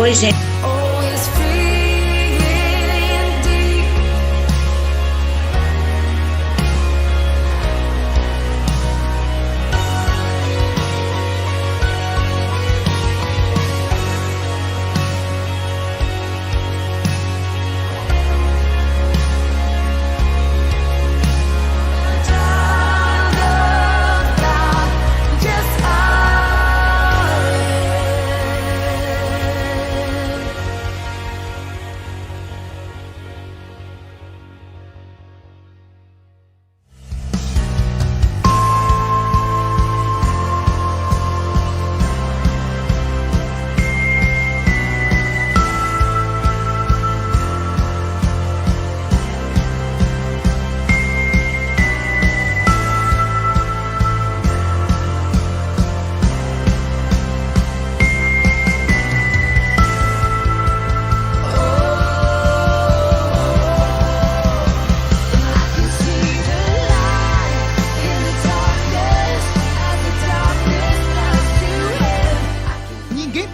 Oi, gente.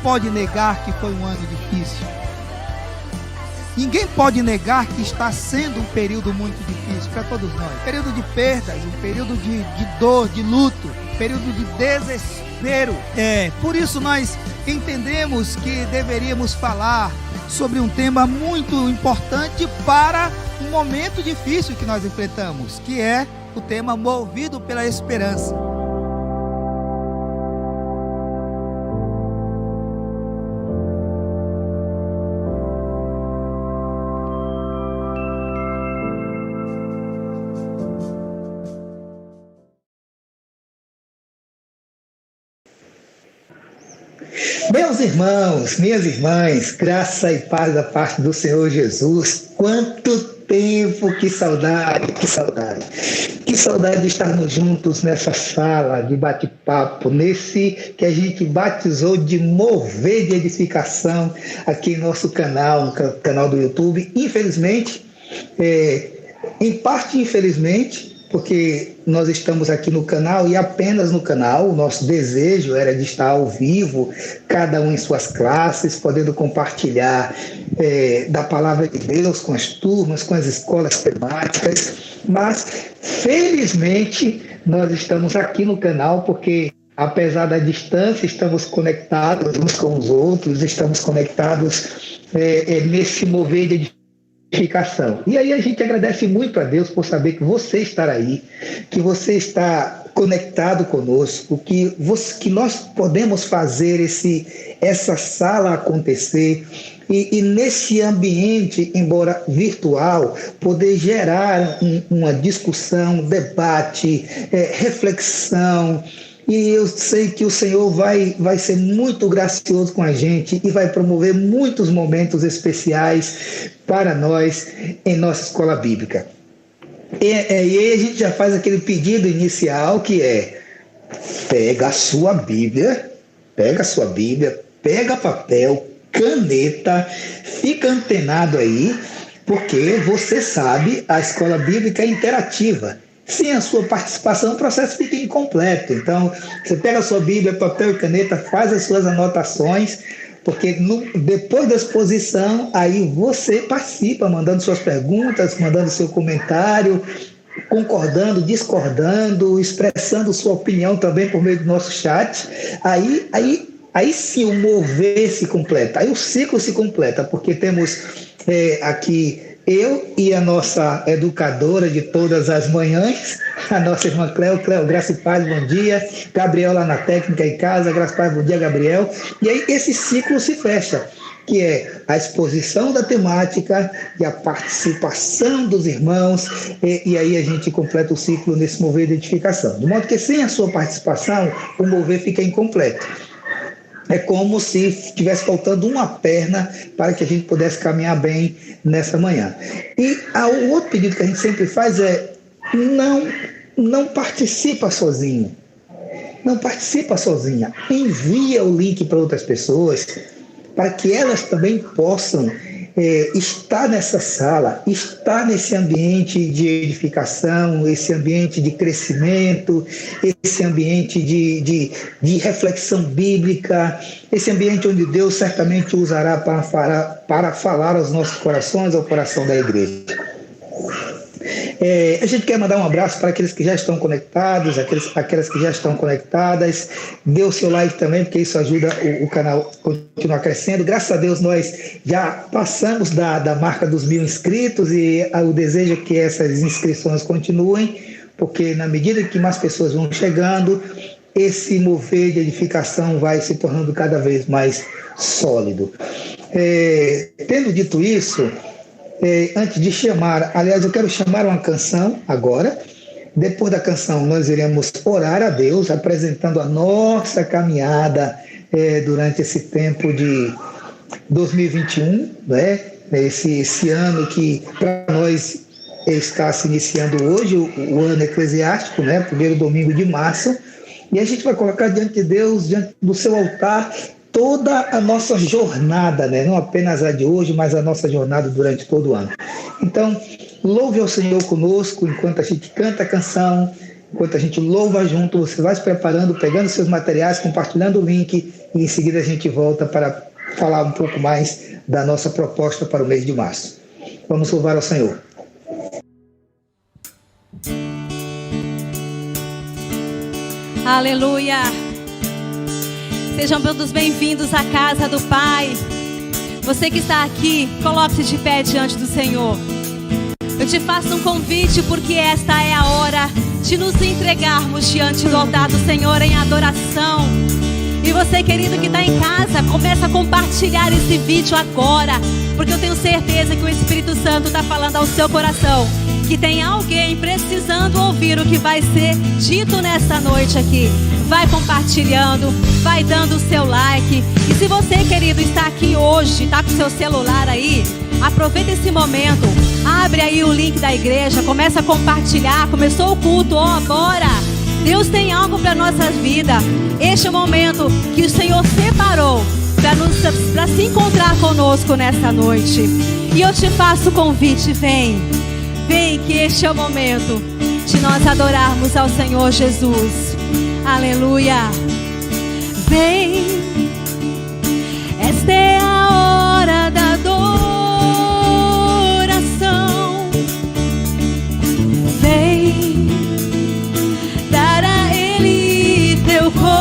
Pode negar que foi um ano difícil. Ninguém pode negar que está sendo um período muito difícil para todos nós. Um período de perdas, um período de dor, de luto, um período de desespero. Por isso nós entendemos que deveríamos falar sobre um tema muito importante para um momento difícil que nós enfrentamos, que é o tema Movido pela Esperança. Meus irmãos, minhas irmãs, graça e paz da parte do Senhor Jesus. Quanto tempo, que saudade, que saudade. Que saudade de estarmos juntos nessa sala de bate-papo, nesse que a gente batizou de Mover de Edificação aqui em nosso canal, no canal do YouTube. Infelizmente, em parte infelizmente, porque nós estamos aqui no canal e apenas no canal. O nosso desejo era de estar ao vivo, cada um em suas classes, podendo compartilhar da palavra de Deus com as turmas, com as escolas temáticas. Mas, felizmente, nós estamos aqui no canal porque, apesar da distância, estamos conectados uns com os outros, estamos conectados nesse mover de edificação. E aí a gente agradece muito a Deus por saber que você está aí, que você está conectado conosco, que nós podemos fazer essa sala acontecer e nesse ambiente, embora virtual, poder gerar uma discussão, debate, reflexão. E eu sei que o Senhor vai ser muito gracioso com a gente e vai promover muitos momentos especiais para nós em nossa escola bíblica. E aí a gente já faz aquele pedido inicial que é: pega a sua Bíblia, pega papel, caneta, fica antenado aí, porque você sabe, a escola bíblica é interativa. Sem a sua participação, o processo fica incompleto. Então, você pega a sua Bíblia, papel e caneta, faz as suas anotações, porque depois da exposição, aí você participa, mandando suas perguntas, mandando seu comentário, concordando, discordando, expressando sua opinião também por meio do nosso chat. Aí sim o mover se completa, aí o ciclo se completa, porque temos aqui eu e a nossa educadora de todas as manhãs, a nossa irmã Cleo, graça e paz, bom dia. Gabriel lá na técnica em casa, graça e paz, bom dia, Gabriel. E aí esse ciclo se fecha, que é a exposição da temática e a participação dos irmãos, e aí a gente completa o ciclo nesse mover de edificação. De modo que sem a sua participação, o mover fica incompleto. É como se estivesse faltando uma perna para que a gente pudesse caminhar bem nessa manhã. E o outro pedido que a gente sempre faz é: não participa sozinho. Não participa sozinha. Envia o link para outras pessoas, para que elas também possam está nessa sala, está nesse ambiente de edificação, esse ambiente de crescimento, esse ambiente de reflexão bíblica, esse ambiente onde Deus certamente usará para falar aos nossos corações, ao coração da igreja. A gente quer mandar um abraço para aqueles que já estão conectados, aquelas que já estão conectadas. Dê o seu like também, porque isso ajuda o canal a continuar crescendo. Graças a Deus nós já passamos da marca dos 1000 inscritos e o desejo é que essas inscrições continuem, porque na medida que mais pessoas vão chegando, esse mover de edificação vai se tornando cada vez mais sólido. Tendo dito isso, antes de chamar, aliás, eu quero chamar uma canção agora. Depois da canção, nós iremos orar a Deus, apresentando a nossa caminhada durante esse tempo de 2021, né? Esse ano que para nós está se iniciando hoje, o ano eclesiástico, né? Primeiro domingo de março, e a gente vai colocar diante de Deus, diante do seu altar, toda a nossa jornada, né? Não apenas a de hoje, mas a nossa jornada durante todo o ano. Então, louve ao Senhor conosco enquanto a gente canta a canção, enquanto a gente louva junto. Você vai se preparando, pegando seus materiais, compartilhando o link, e em seguida a gente volta para falar um pouco mais da nossa proposta para o mês de março. Vamos louvar ao Senhor. Aleluia! Sejam todos bem-vindos à casa do Pai. Você que está aqui, coloque-se de pé diante do Senhor. Eu te faço um convite, porque esta é a hora de nos entregarmos diante do altar do Senhor em adoração. E você, querido, que está em casa, começa a compartilhar esse vídeo agora, porque eu tenho certeza que o Espírito Santo está falando ao seu coração, que tem alguém precisando ouvir o que vai ser dito nessa noite aqui. Vai compartilhando, vai dando o seu like. E se você, querido, está aqui hoje, está com o seu celular aí, aproveita esse momento, abre aí o link da igreja, começa a compartilhar. Começou o culto, bora! Deus tem algo para a nossa vida. Este é o momento que o Senhor separou para se encontrar conosco nessa noite. E eu te faço o convite, vem, que este é o momento de nós adorarmos ao Senhor Jesus. Aleluia. Vem, esta é a hora da adoração. Vem, dar a Ele teu coração.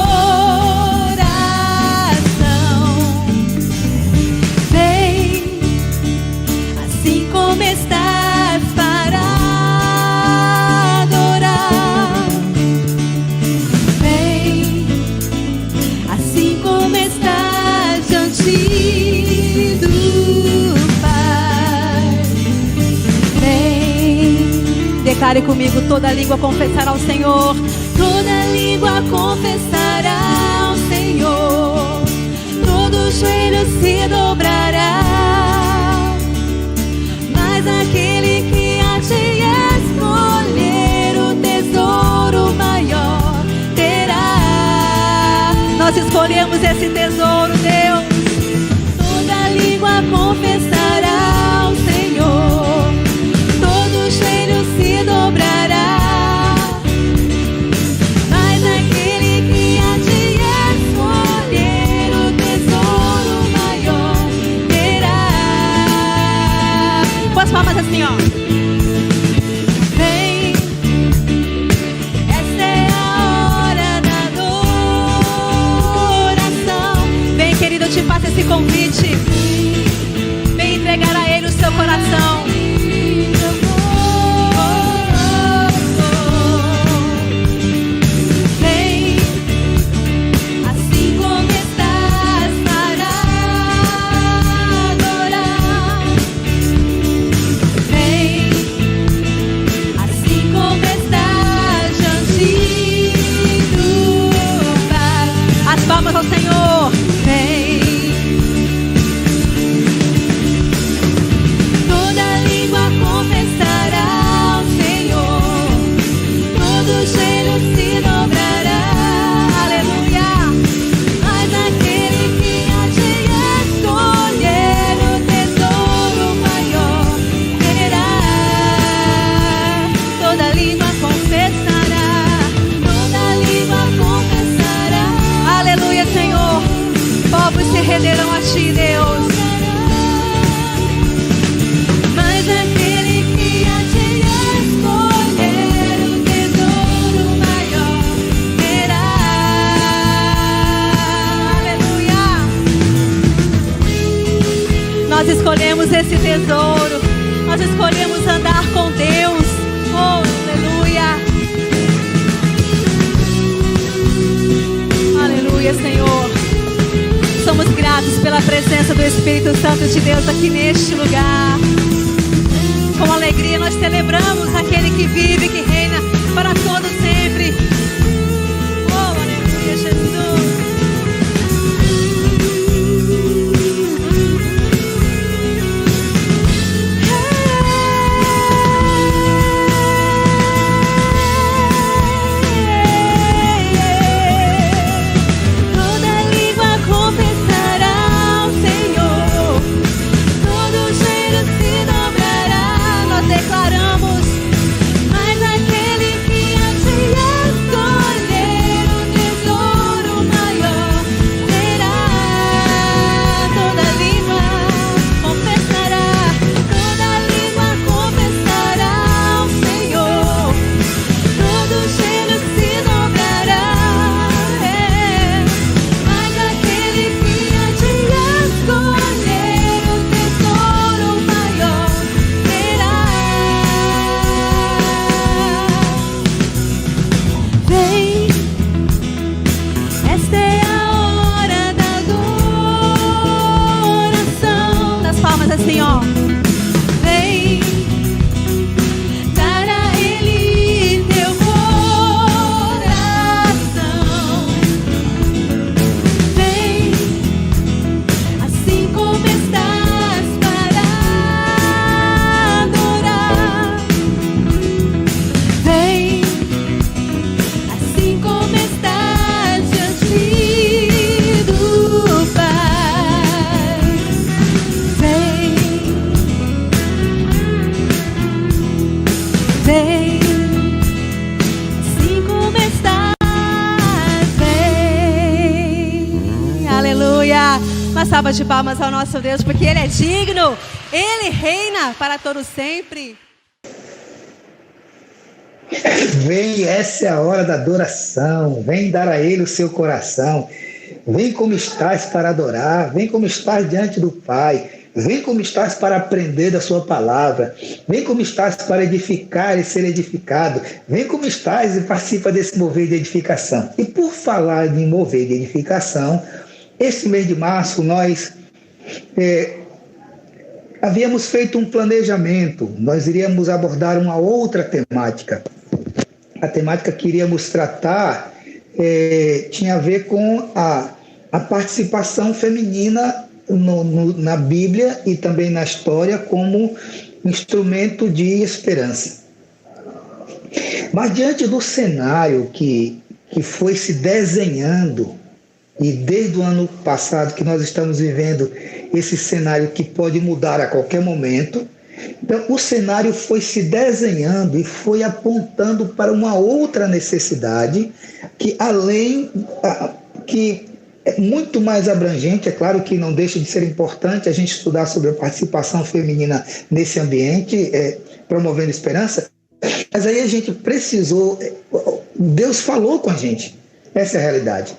Vem, assim como estás para adorar. Vem, assim como estás diante do Pai. Vem, declare comigo: toda língua confessará ao Senhor. Toda língua confessará ao Senhor. Todo joelho se dobrará. Mas aquele que há de escolher o tesouro maior terá. Nós escolhemos esse tesouro, Deus. Toda língua confessará ao Senhor. Todo joelho se dobrará. Mas aquele que há de escolher o tesouro maior terá. Com as palmas assim, ó. Vem, esta é a hora da adoração. Vem, querido, eu te faço esse convite. Vem entregar a Ele o seu coração. Vem, assim como estás para adorar. Vem, assim como estás diante do Pai. As palmas ao Senhor. Vem, escolhemos esse tesouro. Nós escolhemos andar com Deus. Oh, aleluia. Aleluia, Senhor. Somos gratos pela presença do Espírito Santo de Deus aqui neste lugar. Com alegria nós celebramos aquele que vive, que reina para todo sempre. Oh, aleluia, Jesus. Assim, ó. Vem dar a Ele teu coração. Vem assim como estás para adorar. Vem assim como estás diante do Pai. Vem, assim como estás, vem. Aleluia. Uma salva de palmas ao nosso Deus, porque Ele é digno. Ele reina para todos sempre. Vem, essa é a hora da adoração. Vem dar a Ele o seu coração. Vem como estás para adorar. Vem como estás diante do Pai. Vem como estás para aprender da sua palavra. Vem como estás para edificar e ser edificado. Vem como estás e participa desse mover de edificação. E por falar em mover de edificação, esse mês de março nós havíamos feito um planejamento. Nós iríamos abordar uma outra temática. A temática que iríamos tratar tinha a ver com a participação feminina na Bíblia e também na história como instrumento de esperança. Mas diante do cenário que foi se desenhando, e desde o ano passado que nós estamos vivendo esse cenário que pode mudar a qualquer momento, então o cenário foi se desenhando e foi apontando para uma outra necessidade que é muito mais abrangente. É claro que não deixa de ser importante a gente estudar sobre a participação feminina nesse ambiente, promovendo esperança, mas aí a gente precisou, Deus falou com a gente, essa é a realidade,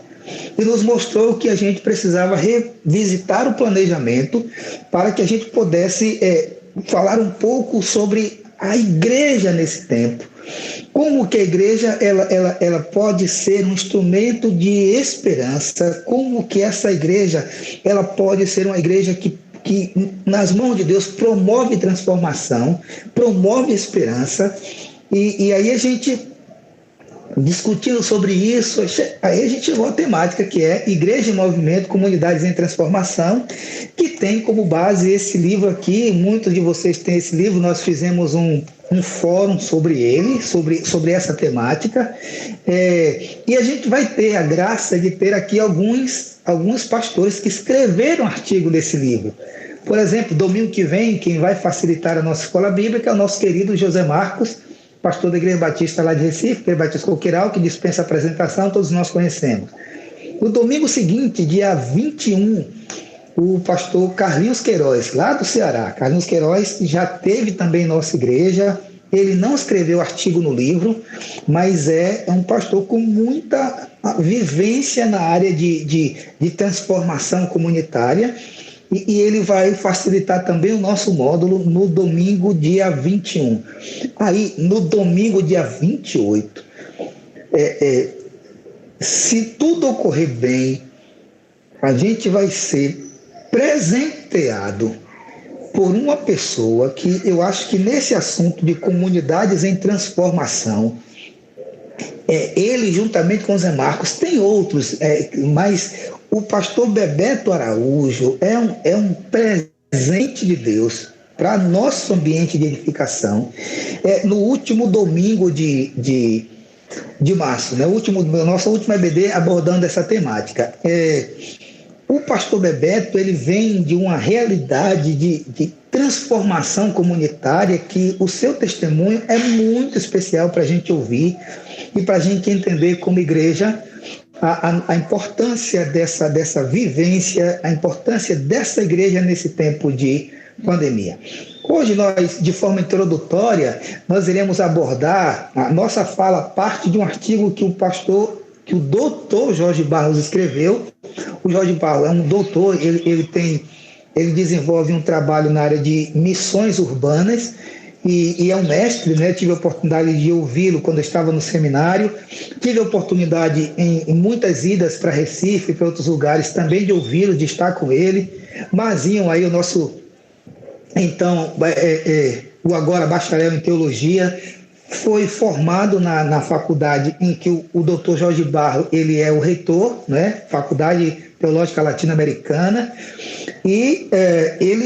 e nos mostrou que a gente precisava revisitar o planejamento para que a gente pudesse falar um pouco sobre a igreja nesse tempo. Como que a igreja ela pode ser um instrumento de esperança, como que essa igreja ela pode ser uma igreja que nas mãos de Deus promove transformação, promove esperança, e aí a gente discutindo sobre isso, aí a gente chegou à temática que é Igreja em Movimento, Comunidades em Transformação, que tem como base esse livro aqui. Muitos de vocês têm esse livro. Nós fizemos um fórum sobre ele, sobre essa temática, e a gente vai ter a graça de ter aqui alguns pastores que escreveram artigo desse livro. Por exemplo, domingo que vem, quem vai facilitar a nossa escola bíblica é o nosso querido José Marcos, pastor da Igreja Batista lá de Recife, Igreja Batista Coqueiral, que dispensa a apresentação, todos nós conhecemos. No domingo seguinte, dia 21, o pastor Carlinhos Queiroz, lá do Ceará. Carlinhos Queiroz já teve também em nossa igreja. Ele não escreveu artigo no livro, mas é um pastor com muita vivência na área de transformação comunitária. e ele vai facilitar também o nosso módulo no domingo, dia 21. Aí, no domingo, dia 28, se tudo ocorrer bem, a gente vai ser presenteado por uma pessoa que eu acho que nesse assunto de comunidades em transformação, ele juntamente com o Zé Marcos, tem outros, mas o pastor Bebeto Araújo é um presente de Deus para nosso ambiente de edificação. No último domingo de março, né? Nossa última EBD abordando essa temática. O pastor Bebeto, ele vem de uma realidade de transformação comunitária que o seu testemunho é muito especial para a gente ouvir e para a gente entender como igreja a importância dessa vivência, a importância dessa igreja nesse tempo de pandemia. Hoje nós, de forma introdutória, nós iremos abordar, a nossa fala parte de um artigo que o doutor Jorge Barros escreveu. O Jorge Barros é um doutor, ele desenvolve um trabalho na área de missões urbanas e é um mestre, né? Tive a oportunidade de ouvi-lo quando eu estava no seminário, tive a oportunidade em muitas idas para Recife e para outros lugares também de ouvi-lo, de estar com ele. Mazinho aí, o nosso, então, o agora bacharel em teologia, foi formado na faculdade em que o doutor Jorge Barros, ele é o reitor, né? Faculdade Teológica Latino-Americana, e ele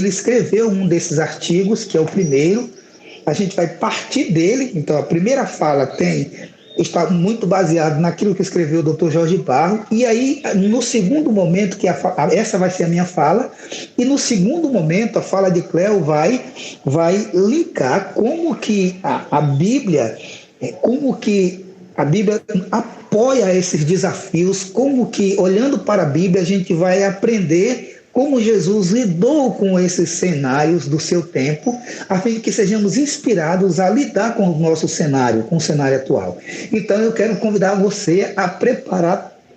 escreveu um desses artigos, que é o primeiro. A gente vai partir dele. Então, a primeira fala está muito baseado naquilo que escreveu o doutor Jorge Barros, e aí, no segundo momento, essa vai ser a minha fala, e no segundo momento, a fala de Cléo vai linkar como que a Bíblia, apoia esses desafios, como que, olhando para a Bíblia, a gente vai aprender como Jesus lidou com esses cenários do seu tempo, a fim de que sejamos inspirados a lidar com o nosso cenário, com o cenário atual. Então, eu quero convidar você a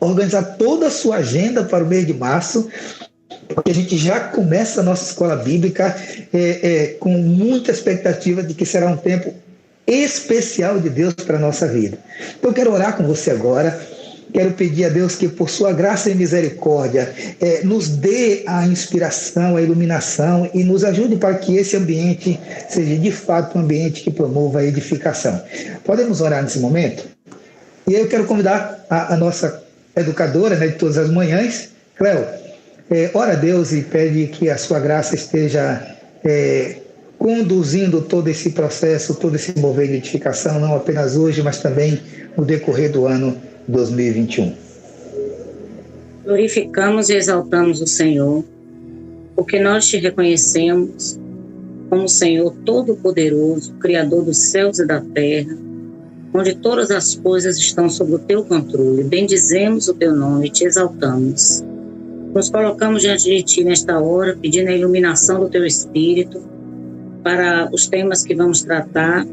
organizar toda a sua agenda para o mês de março, porque a gente já começa a nossa escola bíblica com muita expectativa de que será um tempo especial de Deus para a nossa vida. Então, eu quero orar com você agora. Quero pedir a Deus que, por sua graça e misericórdia, nos dê a inspiração, a iluminação e nos ajude para que esse ambiente seja, de fato, um ambiente que promova a edificação. Podemos orar nesse momento? E aí eu quero convidar a nossa educadora, né, de todas as manhãs, Cléo, ora a Deus e pede que a sua graça esteja conduzindo todo esse processo, todo esse mover de edificação, não apenas hoje, mas também no decorrer do ano 2021. Glorificamos e exaltamos o Senhor, porque nós te reconhecemos como o Senhor Todo-Poderoso, Criador dos céus e da terra, onde todas as coisas estão sob o teu controle. Bendizemos o teu nome e te exaltamos. Nos colocamos diante de ti nesta hora, pedindo a iluminação do teu Espírito para os temas que vamos tratar,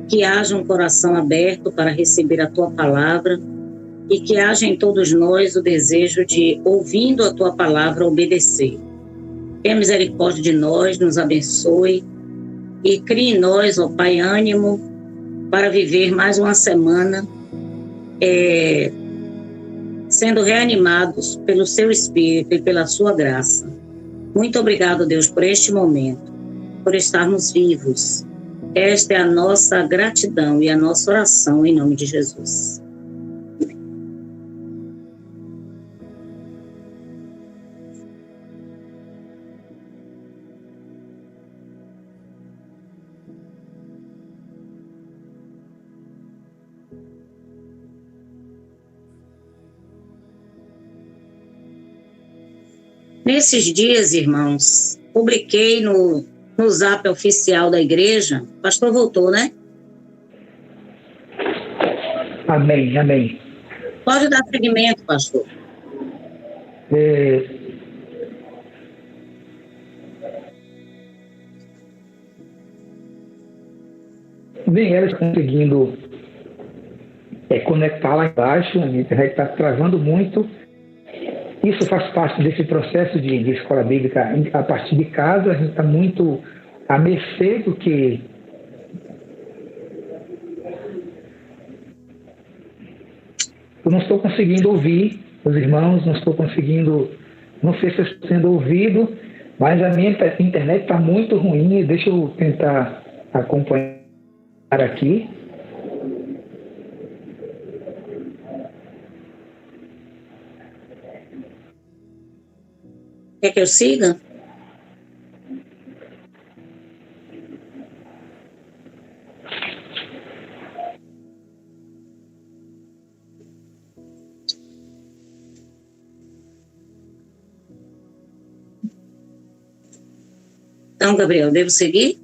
que haja um coração aberto para receber a tua palavra e que haja em todos nós o desejo de, ouvindo a tua palavra, obedecer. Tenha misericórdia de nós, nos abençoe e crie em nós, ó Pai, ânimo para viver mais uma semana sendo reanimados pelo seu Espírito e pela sua graça. Muito obrigado, Deus, por este momento, por estarmos vivos. Esta é a nossa gratidão e a nossa oração em nome de Jesus. Nesses dias, irmãos, publiquei no Zap oficial da igreja. O pastor voltou, né? Amém, amém. Pode dar seguimento, pastor. Bem, elas conseguindo conectar lá embaixo, a internet está travando muito. isso faz parte desse processo de escola bíblica a partir de casa. A gente está muito à mercê do que eu não estou conseguindo ouvir os irmãos, não estou conseguindo, não sei se eu estou sendo ouvido, mas a minha internet está muito ruim. Deixa eu tentar acompanhar aqui. Quer que eu siga? Então, Gabriel, devo seguir?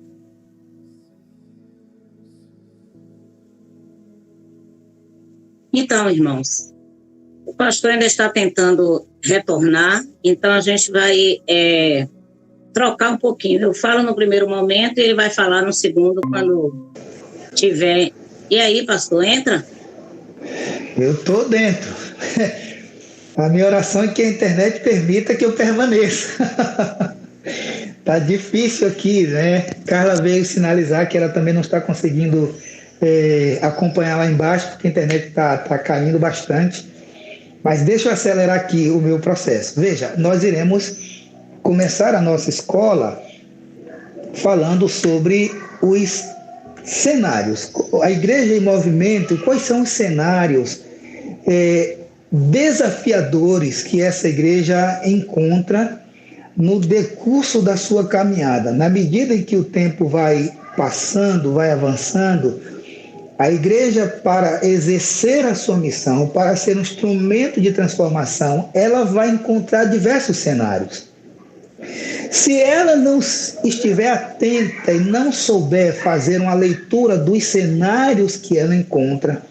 Então, irmãos, o pastor ainda está tentando retornar, então a gente vai trocar um pouquinho. Eu falo no primeiro momento e ele vai falar no segundo quando tiver. E aí, pastor, entra? Eu estou dentro. A minha oração é que a internet permita que eu permaneça. Tá difícil aqui, né? Carla veio sinalizar que ela também não está conseguindo acompanhar lá embaixo, porque a internet está caindo bastante. Mas deixa eu acelerar aqui o meu processo. Veja, nós iremos começar a nossa escola falando sobre os cenários. A igreja em movimento, quais são os cenários desafiadores que essa igreja encontra no decurso da sua caminhada. Na medida em que o tempo vai passando, vai avançando, a igreja, para exercer a sua missão, para ser um instrumento de transformação, ela vai encontrar diversos cenários. Se ela não estiver atenta e não souber fazer uma leitura dos cenários que ela encontra,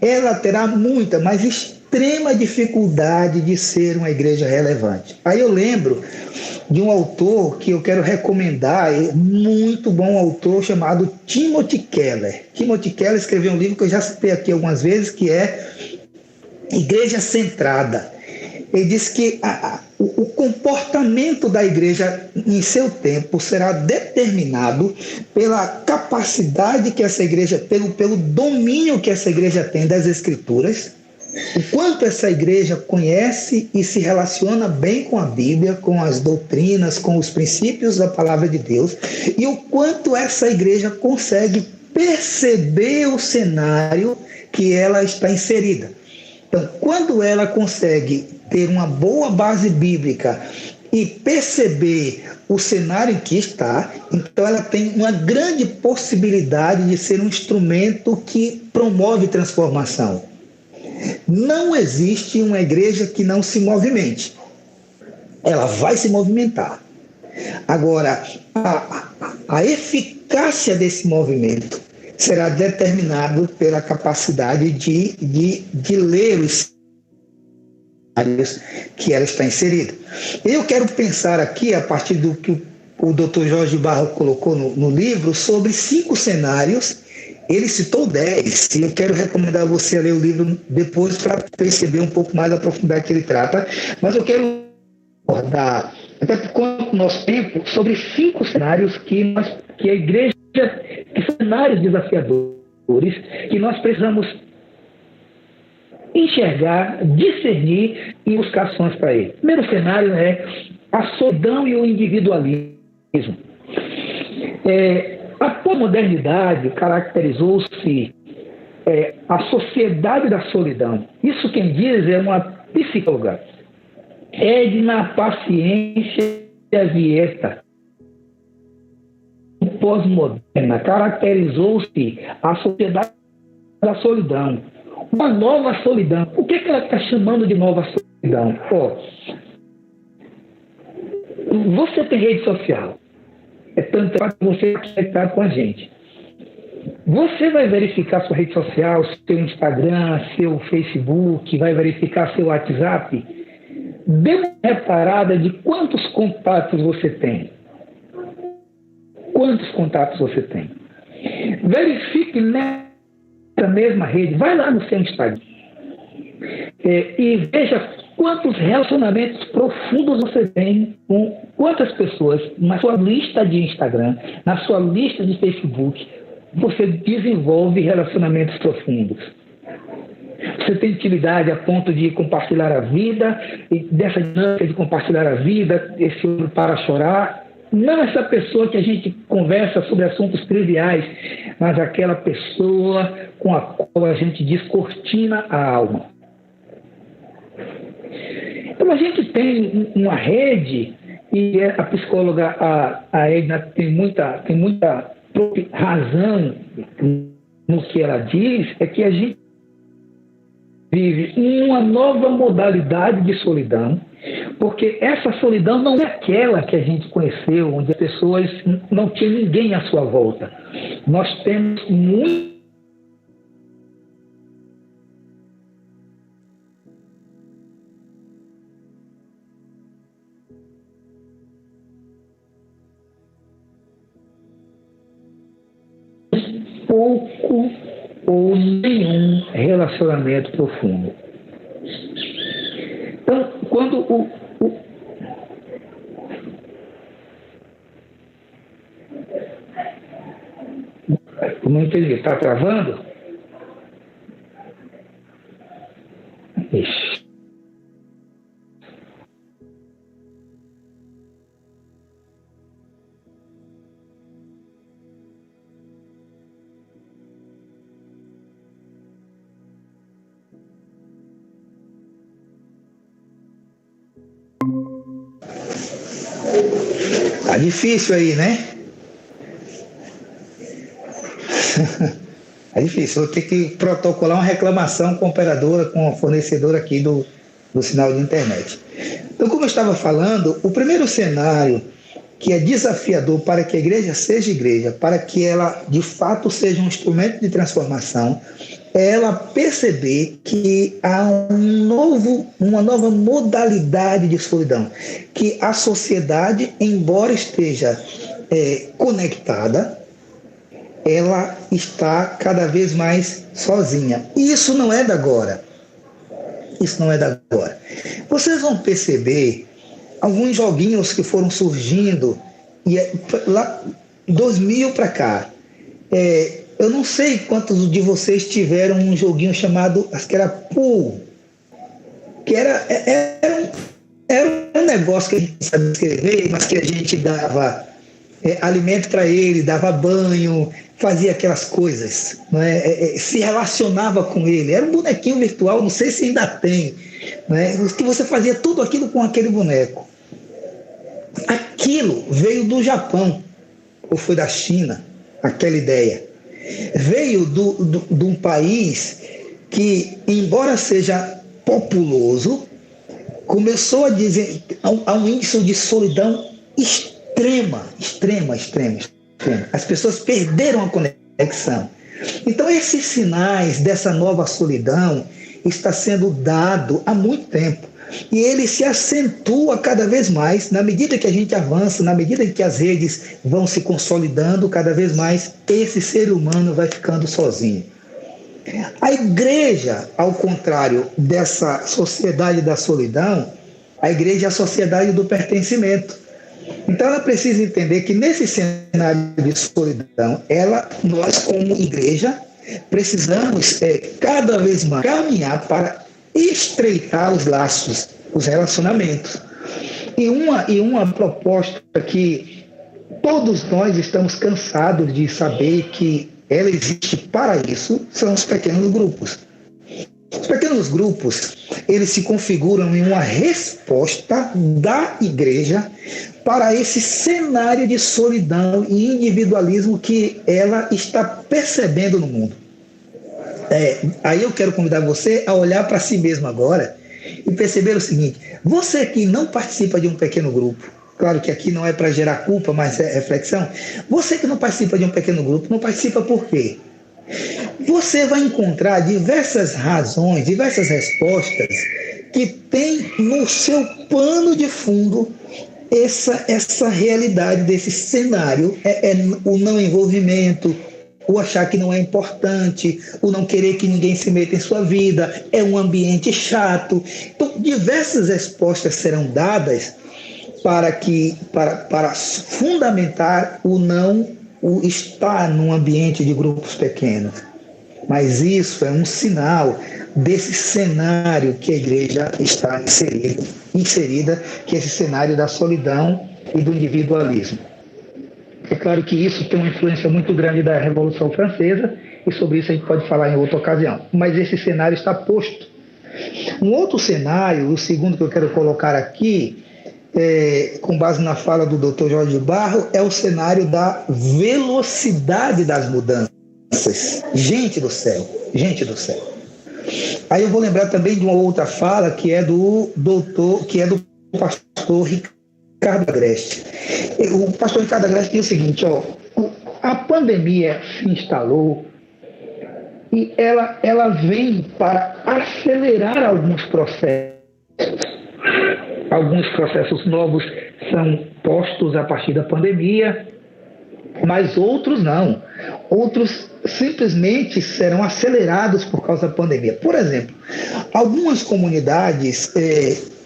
ela terá muita, mas extrema dificuldade de ser uma igreja relevante. Aí eu lembro de um autor que eu quero recomendar, muito bom autor, chamado Timothy Keller. Timothy Keller escreveu um livro que eu já citei aqui algumas vezes, que é Igreja Centrada. Ele diz que o comportamento da igreja em seu tempo será determinado pela capacidade que essa igreja, pelo domínio que essa igreja tem das Escrituras, o quanto essa igreja conhece e se relaciona bem com a Bíblia, com as doutrinas, com os princípios da palavra de Deus, e o quanto essa igreja consegue perceber o cenário que ela está inserida. Então, quando ela consegue ter uma boa base bíblica e perceber o cenário em que está, então ela tem uma grande possibilidade de ser um instrumento que promove transformação. Não existe uma igreja que não se movimente. Ela vai se movimentar. Agora, a eficácia desse movimento será determinado pela capacidade de ler os cenários que ela está inserida. Eu quero pensar aqui, a partir do que o Dr. Jorge Barro colocou no livro, sobre 5 cenários. Ele citou 10, e eu quero recomendar você a ler o livro depois para perceber um pouco mais a profundidade que ele trata. Mas eu quero abordar, até por conta do nosso tempo, sobre 5 cenários que a igreja, que são cenários desafiadores, que nós precisamos enxergar, discernir e buscar ações para ele. O primeiro cenário é a solidão e o individualismo. A pós-modernidade caracterizou-se a sociedade da solidão. Isso quem diz é uma psicóloga. Edna Paciência Vieta. Pós-moderna caracterizou-se a sociedade da solidão. Uma nova solidão. O que ela está chamando de nova solidão? Você tem rede social. Tanto para você conectar com a gente. Você vai verificar sua rede social, seu Instagram, seu Facebook, vai verificar seu WhatsApp. Dê uma reparada de quantos contatos você tem. Quantos contatos você tem. Verifique nessa mesma rede, vai lá no seu Instagram e veja quantos relacionamentos profundos você tem com quantas pessoas na sua lista de Instagram, na sua lista de Facebook, você desenvolve relacionamentos profundos. Você tem intimidade a ponto de compartilhar a vida, e dessa dinâmica de compartilhar a vida, esse olho para chorar. Não essa pessoa que a gente conversa sobre assuntos triviais, mas aquela pessoa com a qual a gente descortina a alma. Então a gente tem uma rede, e a psicóloga a Edna tem muita razão no que ela diz, é que a gente vive uma nova modalidade de solidão, porque essa solidão não é aquela que a gente conheceu, onde as pessoas não tinham ninguém à sua volta. Nós temos muito pouco ou nenhum relacionamento profundo. Então, quando não entendi, está travando? Isso. Tá difícil aí, né? É difícil. Vou ter que protocolar uma reclamação com a operadora, com a fornecedora aqui do sinal de internet. Então, como eu estava falando, o primeiro cenário que é desafiador para que a igreja seja igreja, para que ela de fato seja um instrumento de transformação, é ela perceber que há uma nova modalidade de solidão, que a sociedade, embora esteja conectada, ela está cada vez mais sozinha. E isso não é da agora. Isso não é da agora. Vocês vão perceber alguns joguinhos que foram surgindo lá 2000 para cá. Eu não sei quantos de vocês tiveram um joguinho chamado, acho que era Pool, que era um negócio que a gente sabia escrever, mas que a gente dava alimento para ele, dava banho, fazia aquelas coisas, se relacionava com ele. Era um bonequinho virtual, não sei se ainda tem, que você fazia tudo aquilo com aquele boneco. Aquilo veio do Japão, ou foi da China, aquela ideia. Veio de um país que, embora seja populoso, começou a dizer, há um índice de solidão extrema. As pessoas perderam a conexão. Então, esses sinais dessa nova solidão está sendo dado há muito tempo. E ele se acentua cada vez mais, na medida que a gente avança, na medida que as redes vão se consolidando, cada vez mais esse ser humano vai ficando sozinho. A igreja, ao contrário dessa sociedade da solidão, a igreja é a sociedade do pertencimento. Então ela precisa entender que nesse cenário de solidão, nós como igreja, precisamos cada vez mais caminhar para estreitar os laços, os relacionamentos. E uma proposta que todos nós estamos cansados de saber que ela existe para isso, são os pequenos grupos. Os pequenos grupos, eles se configuram em uma resposta da igreja para esse cenário de solidão e individualismo que ela está percebendo no mundo. Aí eu quero convidar você a olhar para si mesmo agora e perceber o seguinte: você que não participa de um pequeno grupo, claro que aqui não é para gerar culpa, mas é reflexão, você que não participa de um pequeno grupo, não participa por quê? Você vai encontrar diversas razões, diversas respostas que tem no seu pano de fundo essa realidade desse cenário, o não envolvimento, o achar que não é importante, o não querer que ninguém se meta em sua vida, é um ambiente chato. Então, diversas respostas serão dadas para fundamentar o estar num ambiente de grupos pequenos. Mas isso é um sinal desse cenário que a igreja está inserida, que é esse cenário da solidão e do individualismo. É claro que isso tem uma influência muito grande da Revolução Francesa, e sobre isso a gente pode falar em outra ocasião. Mas esse cenário está posto. Um outro cenário, o segundo que eu quero colocar aqui, com base na fala do Dr. Jorge Barro, é o cenário da velocidade das mudanças. Gente do céu, gente do céu. Aí eu vou lembrar também de uma outra fala que é do pastor Ricardo Agreste. O pastor Ricardo Agreste diz o seguinte, a pandemia se instalou e ela vem para acelerar alguns processos. Alguns processos novos são postos a partir da pandemia, mas outros não. Outros simplesmente serão acelerados por causa da pandemia. Por exemplo, algumas comunidades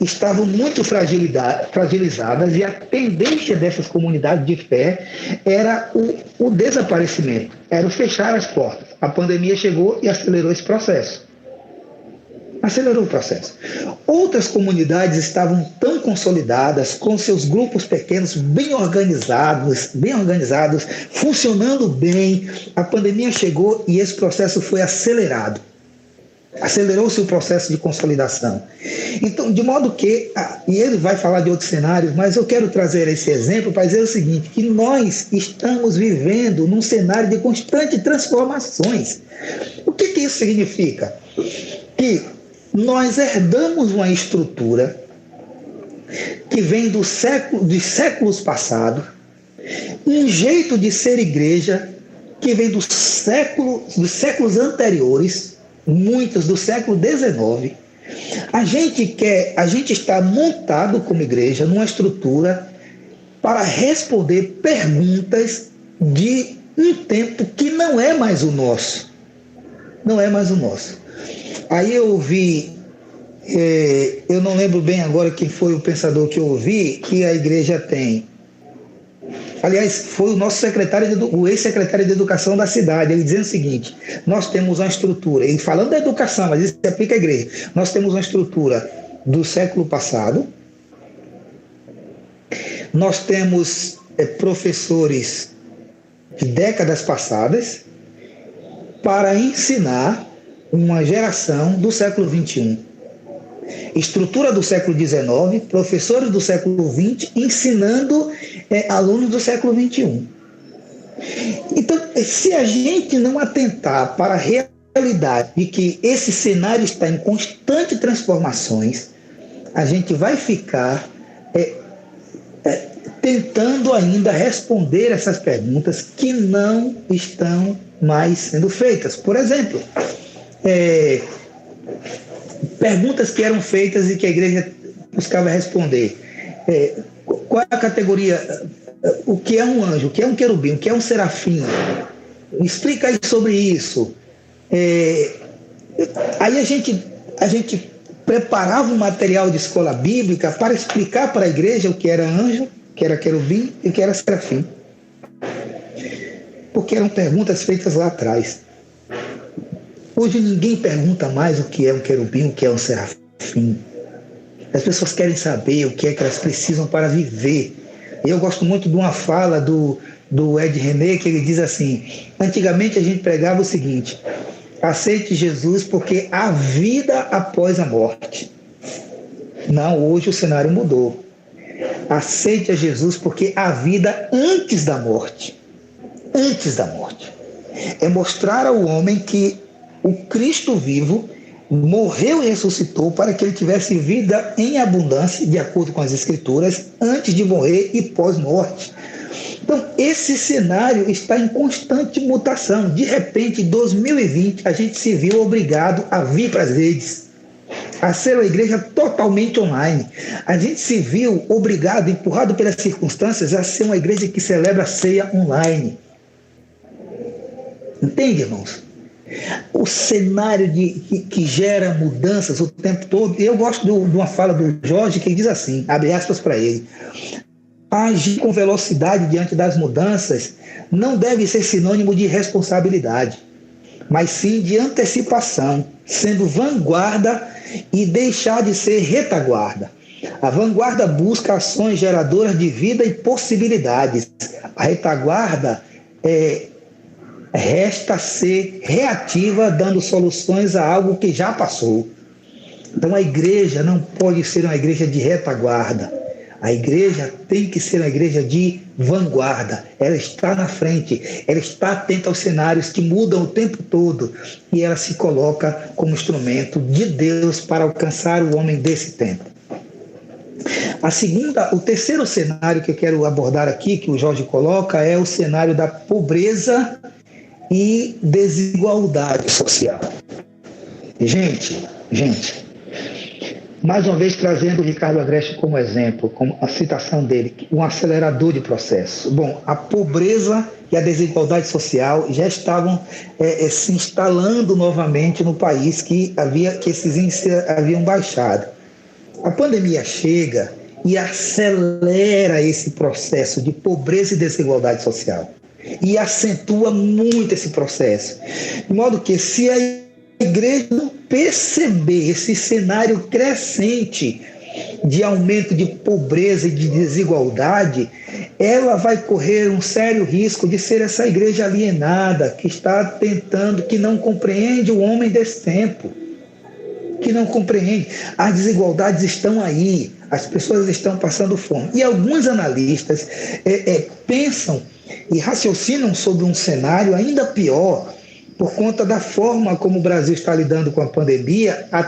estavam muito fragilizadas e a tendência dessas comunidades de fé era o desaparecimento, era o fechar as portas. A pandemia chegou e acelerou esse processo. Acelerou o processo. Outras comunidades estavam tão consolidadas, com seus grupos pequenos bem organizados, funcionando bem. A pandemia chegou e esse processo foi acelerado. Acelerou-se o processo de consolidação. Então, de modo que, e ele vai falar de outros cenários, mas eu quero trazer esse exemplo para dizer o seguinte, que nós estamos vivendo num cenário de constantes transformações. O que isso significa? Que nós herdamos uma estrutura que vem dos séculos passados, um jeito de ser igreja que vem dos séculos anteriores, muitos do século XIX. A gente está montado como igreja numa estrutura para responder perguntas de um tempo que não é mais o nosso. Não é mais o nosso. Aí eu ouvi, eu não lembro bem agora quem foi o pensador que eu ouvi, que a igreja tem. Aliás, foi o nosso o ex-secretário de Educação da cidade, ele dizendo o seguinte, nós temos uma estrutura, ele falando da educação, mas isso se aplica à igreja, nós temos uma estrutura do século passado, nós temos professores de décadas passadas para ensinar uma geração do século XXI. Estrutura do século XIX, professores do século XX ensinando alunos do século XXI. Então, se a gente não atentar para a realidade de que esse cenário está em constantes transformações, a gente vai ficar tentando ainda responder essas perguntas que não estão mais sendo feitas. Por exemplo, perguntas que eram feitas e que a igreja buscava responder. Qual é a categoria? O que é um anjo? O que é um querubim? O que é um serafim? Explica aí sobre isso. Aí a gente preparava um material de escola bíblica para explicar para a igreja o que era anjo, o que era querubim e o que era serafim. Porque eram perguntas feitas lá atrás. Hoje ninguém pergunta mais o que é um querubim, o que é um serafim. As pessoas querem saber o que é que elas precisam para viver. Eu gosto muito de uma fala do Ed René, que ele diz assim, antigamente a gente pregava o seguinte, aceite Jesus porque há vida após a morte. Não, hoje o cenário mudou. Aceite a Jesus porque há vida antes da morte. Antes da morte. É mostrar ao homem que o Cristo vivo morreu e ressuscitou para que ele tivesse vida em abundância, de acordo com as Escrituras, antes de morrer e pós-morte. Então, esse cenário está em constante mutação. De repente, em 2020, a gente se viu obrigado a vir para as redes, a ser uma igreja totalmente online. A gente se viu obrigado, empurrado pelas circunstâncias, a ser uma igreja que celebra a ceia online. Entende, irmãos? O cenário que gera mudanças o tempo todo. Eu gosto de uma fala do Jorge que diz assim, abre aspas para ele: agir com velocidade diante das mudanças não deve ser sinônimo de responsabilidade, mas sim de antecipação, sendo vanguarda e deixar de ser retaguarda. A vanguarda busca ações geradoras de vida e possibilidades. A retaguarda resta ser reativa, dando soluções a algo que já passou. Então a igreja não pode ser uma igreja de retaguarda. A igreja tem que ser uma igreja de vanguarda. Ela está na frente, ela está atenta aos cenários que mudam o tempo todo e ela se coloca como instrumento de Deus para alcançar o homem desse tempo. O terceiro cenário que eu quero abordar aqui, que o Jorge coloca, é o cenário da pobreza e desigualdade social. Gente, mais uma vez trazendo o Ricardo Agreste como exemplo, como a citação dele, um acelerador de processo. Bom, a pobreza e a desigualdade social já estavam se instalando novamente no país que esses índices haviam baixado. A pandemia chega e acelera esse processo de pobreza e desigualdade social. E acentua muito esse processo. De modo que, se a igreja não perceber esse cenário crescente de aumento de pobreza e de desigualdade, ela vai correr um sério risco de ser essa igreja alienada, que está tentando, que não compreende o homem desse tempo. Que não compreende. As desigualdades estão aí, as pessoas estão passando fome. E alguns analistas pensam e raciocinam sobre um cenário ainda pior, por conta da forma como o Brasil está lidando com a pandemia. A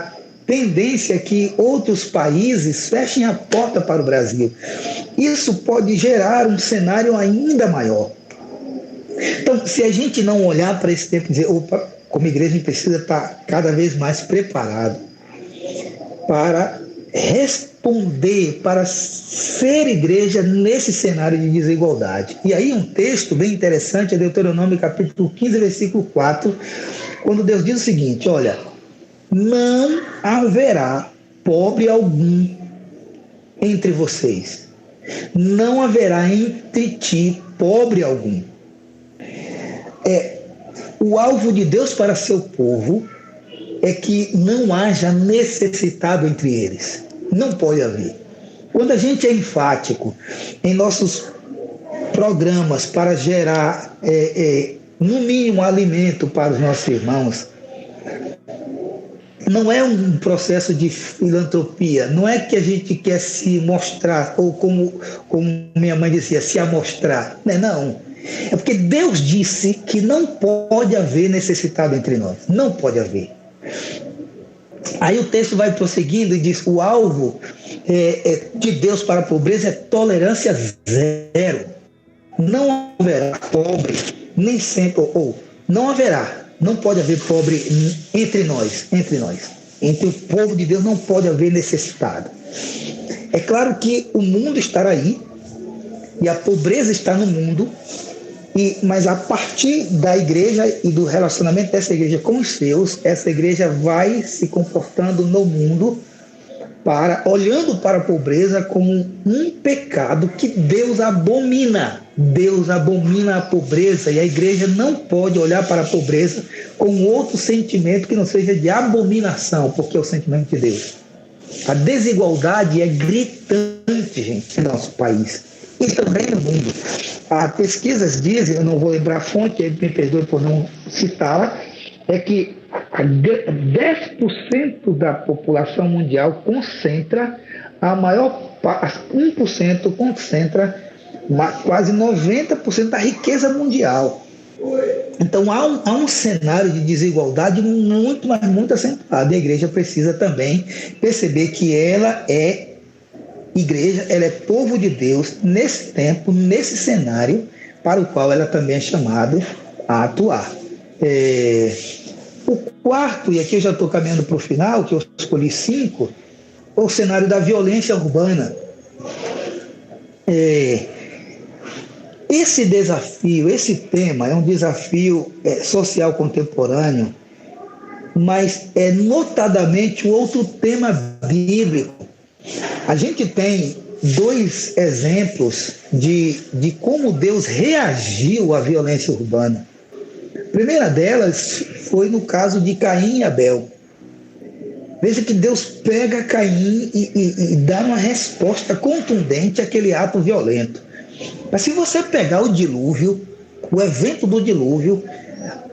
tendência é que outros países fechem a porta para o Brasil. Isso pode gerar um cenário ainda maior. Então, se a gente não olhar para esse tempo e dizer, opa, como igreja a gente precisa estar cada vez mais preparado para responder, para ser igreja nesse cenário de desigualdade. E aí um texto bem interessante é Deuteronômio capítulo 15, versículo 4, quando Deus diz o seguinte: olha, não haverá pobre algum entre vocês, não haverá entre ti pobre algum. O alvo de Deus para seu povo é que não haja necessitado entre eles. Não pode haver. Quando a gente é enfático em nossos programas para gerar, no mínimo, alimento para os nossos irmãos, não é um processo de filantropia, não é que a gente quer se mostrar, ou como minha mãe dizia, se amostrar. Não. É porque Deus disse que não pode haver necessitado entre nós. Não pode haver. Aí o texto vai prosseguindo e diz: o alvo de Deus para a pobreza é tolerância zero. Não haverá pobre, nem sempre, ou não haverá, não pode haver pobre entre nós. Entre o povo de Deus não pode haver necessitado. É claro que o mundo estará aí, e a pobreza está no mundo, mas a partir da igreja e do relacionamento dessa igreja com os seus, essa igreja vai se comportando no mundo, olhando para a pobreza como um pecado que Deus abomina. Deus abomina a pobreza, e a igreja não pode olhar para a pobreza com outro sentimento que não seja de abominação, porque é o sentimento de Deus. A desigualdade é gritante, gente, no nosso país e também no mundo. As pesquisas dizem, eu não vou lembrar a fonte, me perdoe por não citá-la, é que 10% da população mundial concentra, a maior parte, 1% concentra quase 90% da riqueza mundial. Então há um cenário de desigualdade muito, mas muito acentuado. E a igreja precisa também perceber que ela é igreja, ela é povo de Deus nesse tempo, nesse cenário para o qual ela também é chamada a atuar. O quarto, e aqui eu já estou caminhando para o final, que eu escolhi 5, o cenário da violência urbana. esse desafio, esse tema é um desafio social contemporâneo, mas é notadamente outro tema bíblico. A gente tem 2 exemplos de como Deus reagiu à violência urbana. A primeira delas foi no caso de Caim e Abel. Veja que Deus pega Caim e dá uma resposta contundente àquele ato violento. Mas se você pegar o dilúvio, o evento do dilúvio,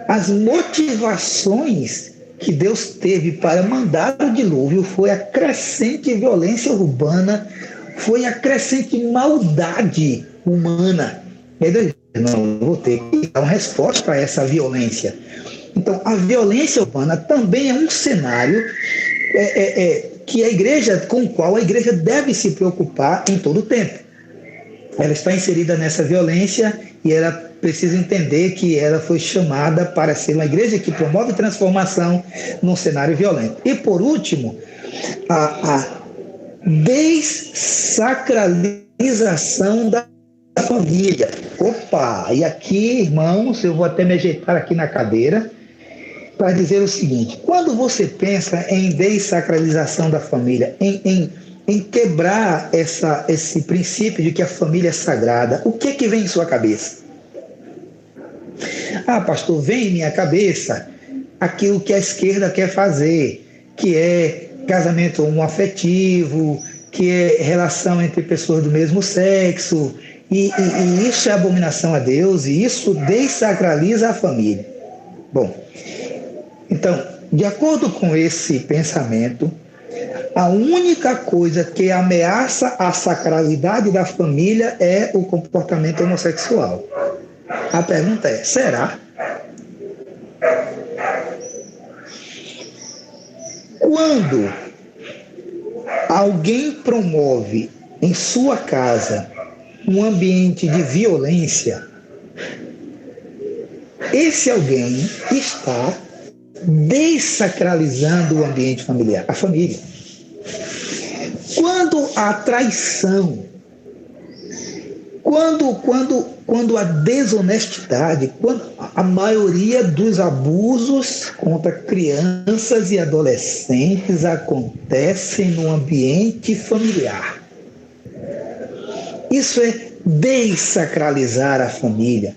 as motivações que Deus teve para mandar o dilúvio foi a crescente violência urbana, foi a crescente maldade humana. E aí Deus disse, não, eu vou ter que dar uma resposta a essa violência. Então, a violência urbana também é um cenário que a igreja, com o qual a igreja deve se preocupar em todo o tempo. Ela está inserida nessa violência e ela precisa entender que ela foi chamada para ser uma igreja que promove transformação num cenário violento. E, por último, a dessacralização da família. Opa! E aqui, irmãos, eu vou até me ajeitar aqui na cadeira para dizer o seguinte: quando você pensa em dessacralização da família, em quebrar esse princípio de que a família é sagrada, o que vem em sua cabeça? Ah, pastor, vem em minha cabeça aquilo que a esquerda quer fazer, que é casamento homoafetivo, que é relação entre pessoas do mesmo sexo, e isso é abominação a Deus, e isso dessacraliza a família. Bom, então, de acordo com esse pensamento, a única coisa que ameaça a sacralidade da família é o comportamento homossexual. A pergunta é, será? Quando alguém promove em sua casa um ambiente de violência, esse alguém está dessacralizando o ambiente familiar, a família. Quando a traição, quando a desonestidade, quando a maioria dos abusos contra crianças e adolescentes acontecem no ambiente familiar. Isso é dessacralizar a família.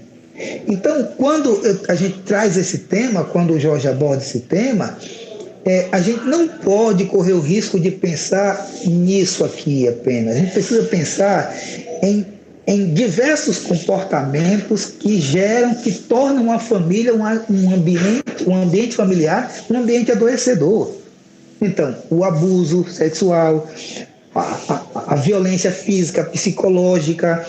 Então, quando a gente traz esse tema, quando o Jorge aborda esse tema, a gente não pode correr o risco de pensar nisso aqui apenas. A gente precisa pensar em diversos comportamentos que tornam a família um ambiente familiar, um ambiente adoecedor. Então, o abuso sexual, a violência física, psicológica,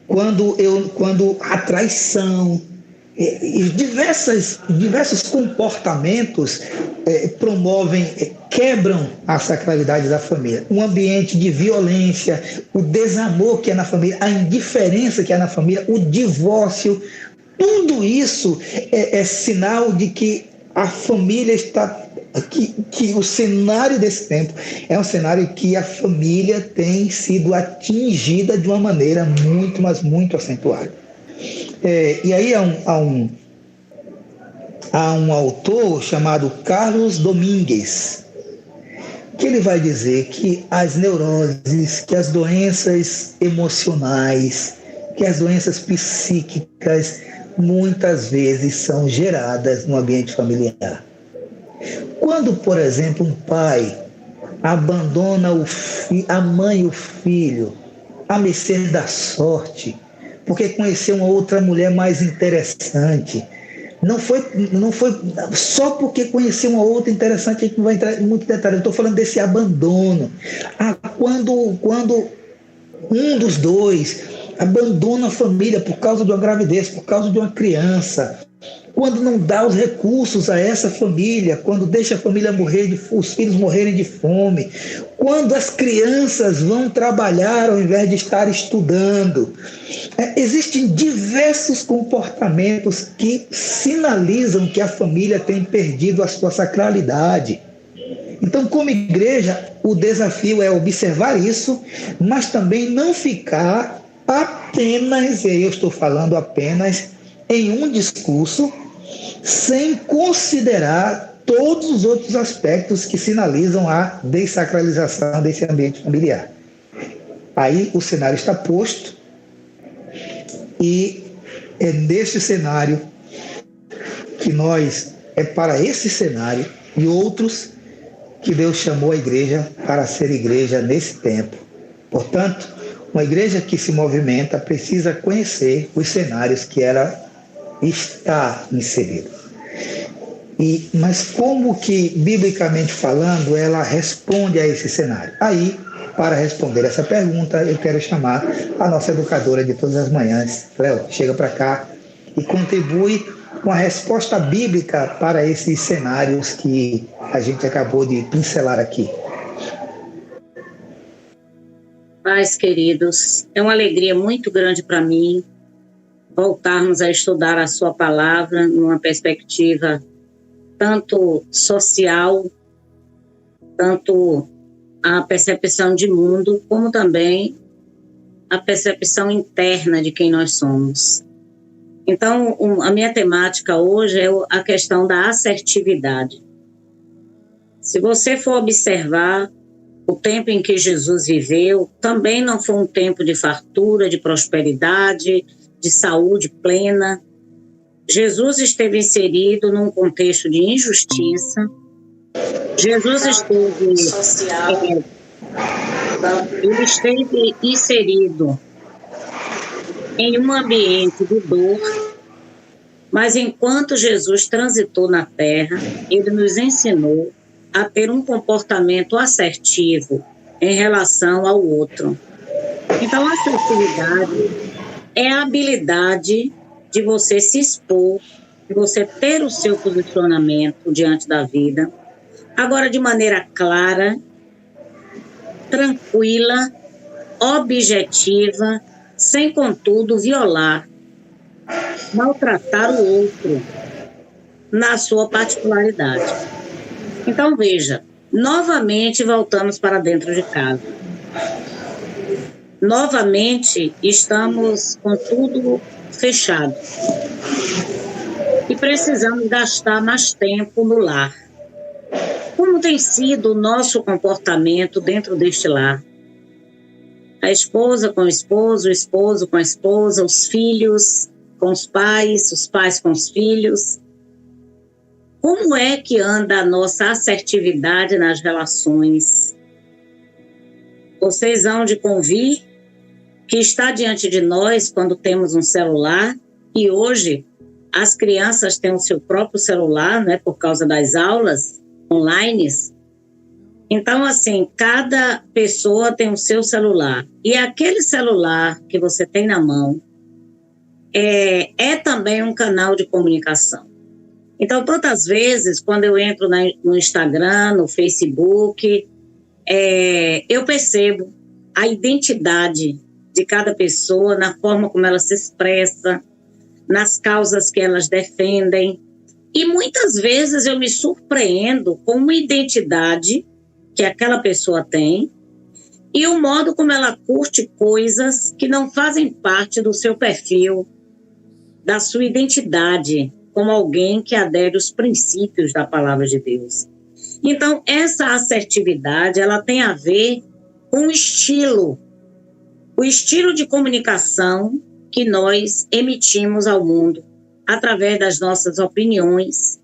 quando a traição, e diversos comportamentos quebram a sacralidade da família. Um ambiente de violência, o desamor que é na família, a indiferença que é na família, o divórcio, tudo isso é sinal de que a família está... Que o cenário desse tempo é um cenário que a família tem sido atingida de uma maneira muito, mas muito acentuada. E aí há um autor chamado Carlos Domingues, que ele vai dizer que as neuroses, que as doenças emocionais, que as doenças psíquicas, muitas vezes são geradas no ambiente familiar. Quando, por exemplo, um pai abandona a mãe e o filho à mercê da sorte, porque conheceu uma outra mulher mais interessante, não foi só porque conheceu uma outra interessante, a gente não vai entrar em muito detalhe, eu estou falando desse abandono. Quando um dos dois abandona a família por causa de uma gravidez, por causa de uma criança, quando não dá os recursos a essa família, quando deixa a família os filhos morrerem de fome, quando as crianças vão trabalhar ao invés de estar estudando. Existem diversos comportamentos que sinalizam que a família tem perdido a sua sacralidade. Então, como igreja, o desafio é observar isso, mas também não ficar apenas, e aí eu estou falando apenas, em um discurso, sem considerar todos os outros aspectos que sinalizam a dessacralização desse ambiente familiar. Aí o cenário está posto e é neste cenário que é para esse cenário e outros que Deus chamou a igreja para ser igreja nesse tempo. Portanto, uma igreja que se movimenta precisa conhecer os cenários que ela está inserida. Mas como que, biblicamente falando, ela responde a esse cenário? Aí, para responder essa pergunta, eu quero chamar a nossa educadora de todas as manhãs. Léo, chega para cá e contribui com a resposta bíblica para esses cenários que a gente acabou de pincelar aqui. Pais queridos, é uma alegria muito grande para mim voltarmos a estudar a sua palavra numa perspectiva tanto social, tanto a percepção de mundo, como também a percepção interna de quem nós somos. Então, a minha temática hoje é a questão da assertividade. Se você for observar, o tempo em que Jesus viveu também não foi um tempo de fartura, de prosperidade, de saúde plena. Jesus esteve inserido num contexto de injustiça. Jesus esteve inserido em um ambiente de dor, mas enquanto Jesus transitou na terra, ele nos ensinou a ter um comportamento assertivo em relação ao outro. Então, a assertividade é a habilidade de você se expor, de você ter o seu posicionamento diante da vida, agora de maneira clara, tranquila, objetiva, sem, contudo, violar, maltratar o outro na sua particularidade. Então, veja, novamente voltamos para dentro de casa. Novamente estamos com tudo fechado. E precisamos gastar mais tempo no lar. Como tem sido o nosso comportamento dentro deste lar? A esposa com o esposo com a esposa, os filhos com os pais com os filhos. Como é que anda a nossa assertividade nas relações? Vocês hão de convir que está diante de nós quando temos um celular, e hoje as crianças têm o seu próprio celular, né, por causa das aulas online. Então, assim, cada pessoa tem o seu celular. E aquele celular que você tem na mão é também um canal de comunicação. Então, tantas vezes, quando eu entro no Instagram, no Facebook, eu percebo a identidade de cada pessoa, na forma como ela se expressa, nas causas que elas defendem. E muitas vezes eu me surpreendo com uma identidade que aquela pessoa tem e o modo como ela curte coisas que não fazem parte do seu perfil, da sua identidade, como alguém que adere aos princípios da palavra de Deus. Então, essa assertividade, ela tem a ver com o estilo de comunicação que nós emitimos ao mundo, através das nossas opiniões,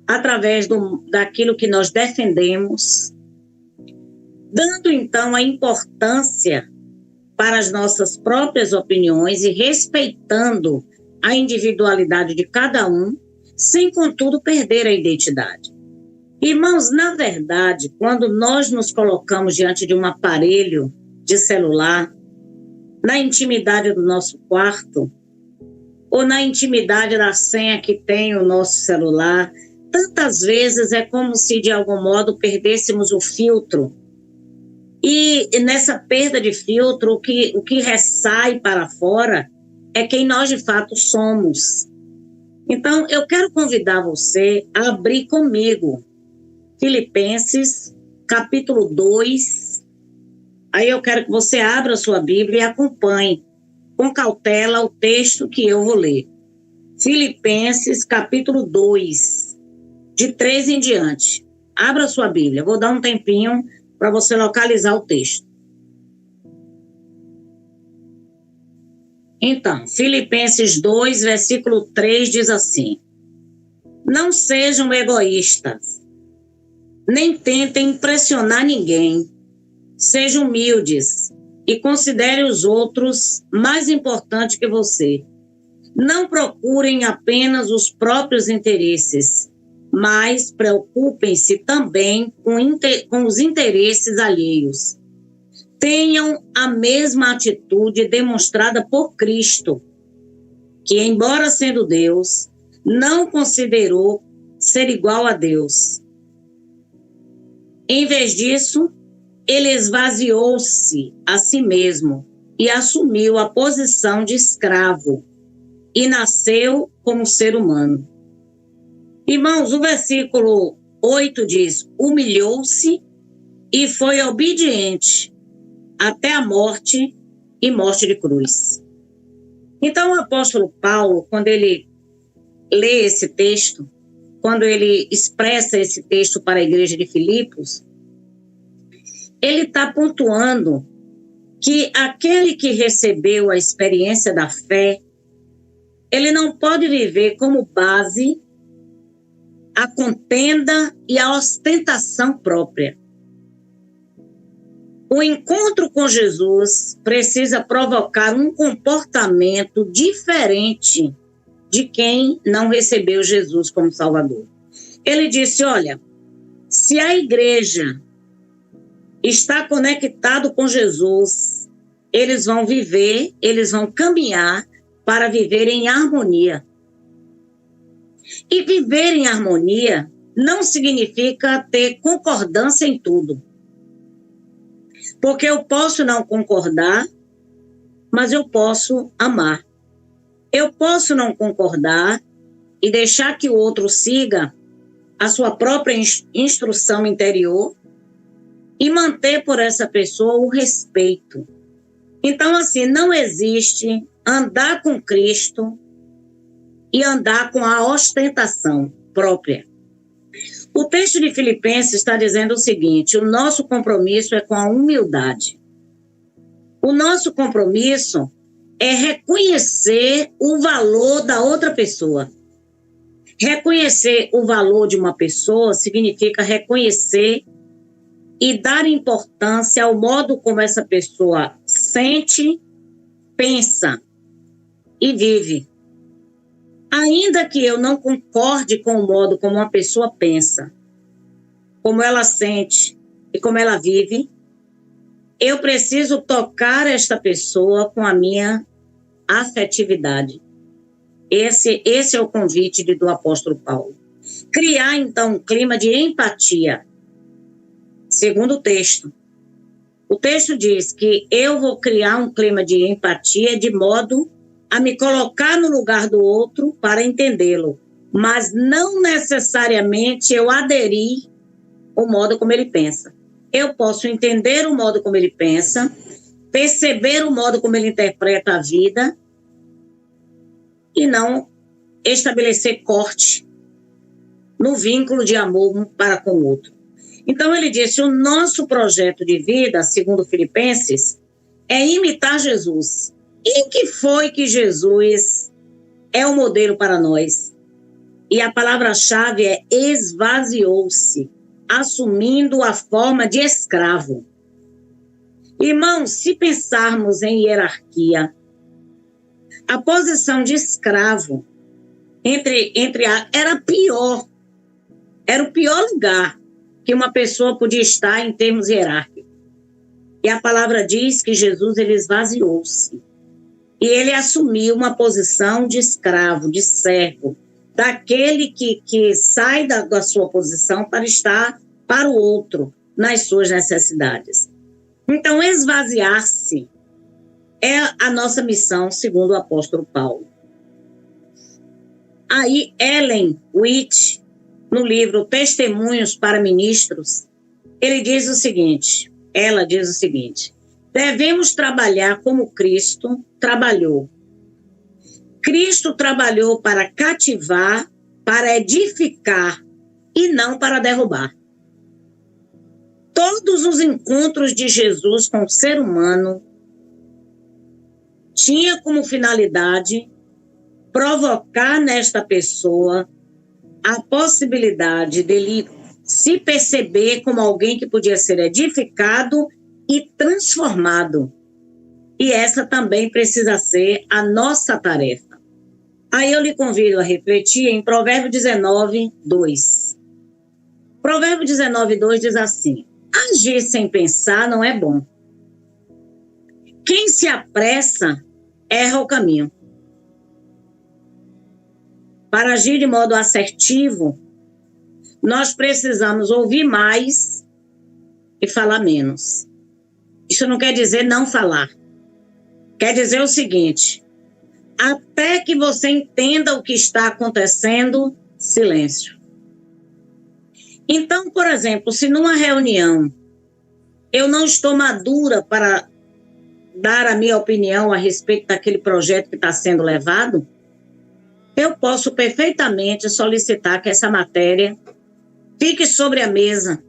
através daquilo que nós defendemos, dando, então, a importância para as nossas próprias opiniões e respeitando a individualidade de cada um, sem, contudo, perder a identidade. Irmãos, na verdade, quando nós nos colocamos diante de um aparelho de celular, na intimidade do nosso quarto, ou na intimidade da senha que tem o nosso celular, tantas vezes é como se, de algum modo, perdêssemos o filtro. E nessa perda de filtro, o que ressai para fora é quem nós de fato somos. Então, eu quero convidar você a abrir comigo Filipenses, capítulo 2. Aí eu quero que você abra a sua Bíblia e acompanhe. com cautela o texto que eu vou ler. Filipenses, capítulo 2, de 3 em diante. Abra sua Bíblia, vou dar um tempinho para você localizar o texto. Então, Filipenses 2, versículo 3 diz assim: não sejam egoístas, nem tentem impressionar ninguém. Sejam humildes e considere os outros mais importantes que você. Não procurem apenas os próprios interesses, mas preocupem-se também com os interesses alheios. Tenham a mesma atitude demonstrada por Cristo, que, embora sendo Deus, não considerou ser igual a Deus. Em vez disso, ele esvaziou-se a si mesmo e assumiu a posição de escravo e nasceu como ser humano. Irmãos, o versículo 8 diz: humilhou-se e foi obediente até a morte e morte de cruz. Então, o apóstolo Paulo, quando ele lê esse texto, quando ele expressa esse texto para a igreja de Filipos, ele está pontuando que aquele que recebeu a experiência da fé, ele não pode viver como base a contenda e a ostentação própria. O encontro com Jesus precisa provocar um comportamento diferente de quem não recebeu Jesus como Salvador. Ele disse, olha, se a igreja está conectado com Jesus, eles vão viver, eles vão caminhar para viver em harmonia. E viver em harmonia não significa ter concordância em tudo. Porque eu posso não concordar, mas eu posso amar. Eu posso não concordar e deixar que o outro siga a sua própria instrução interior e manter por essa pessoa o respeito. Então, assim, não existe andar com Cristo e andar com a ostentação própria. O texto de Filipenses está dizendo o seguinte: o nosso compromisso é com a humildade. O nosso compromisso é reconhecer o valor da outra pessoa. Reconhecer o valor de uma pessoa significa reconhecer e dar importância ao modo como essa pessoa sente, pensa e vive. Ainda que eu não concorde com o modo como uma pessoa pensa, como ela sente e como ela vive, eu preciso tocar esta pessoa com a minha afetividade. Esse é o convite do apóstolo Paulo. Criar, então, um clima de empatia. Segundo o texto diz que eu vou criar um clima de empatia de modo a me colocar no lugar do outro para entendê-lo, mas não necessariamente eu aderir ao modo como ele pensa. Eu posso entender o modo como ele pensa, perceber o modo como ele interpreta a vida e não estabelecer corte no vínculo de amor um para com o outro. Então ele disse, o nosso projeto de vida, segundo Filipenses, é imitar Jesus. E em que foi que Jesus é o modelo para nós? E a palavra-chave é esvaziou-se, assumindo a forma de escravo. Irmãos, se pensarmos em hierarquia, a posição de escravo era o pior lugar que uma pessoa podia estar em termos hierárquicos. E a palavra diz que Jesus ele esvaziou-se. E ele assumiu uma posição de escravo, de servo, daquele que sai da sua posição para estar para o outro, nas suas necessidades. Então, esvaziar-se é a nossa missão, segundo o apóstolo Paulo. Aí, Ellen White, no livro Testemunhos para Ministros, ela diz o seguinte, Devemos trabalhar como Cristo trabalhou. Cristo trabalhou para cativar, para edificar e não para derrubar. Todos os encontros de Jesus com o ser humano tinha como finalidade provocar nesta pessoa a possibilidade dele se perceber como alguém que podia ser edificado e transformado. E essa também precisa ser a nossa tarefa. Aí eu lhe convido a refletir em Provérbio 19, 2. Provérbio 19, 2 diz assim: agir sem pensar não é bom. Quem se apressa erra o caminho. Para agir de modo assertivo, nós precisamos ouvir mais e falar menos. Isso não quer dizer não falar. Quer dizer o seguinte: até que você entenda o que está acontecendo, silêncio. Então, por exemplo, se numa reunião eu não estou madura para dar a minha opinião a respeito daquele projeto que está sendo levado, eu posso perfeitamente solicitar que essa matéria fique sobre a mesa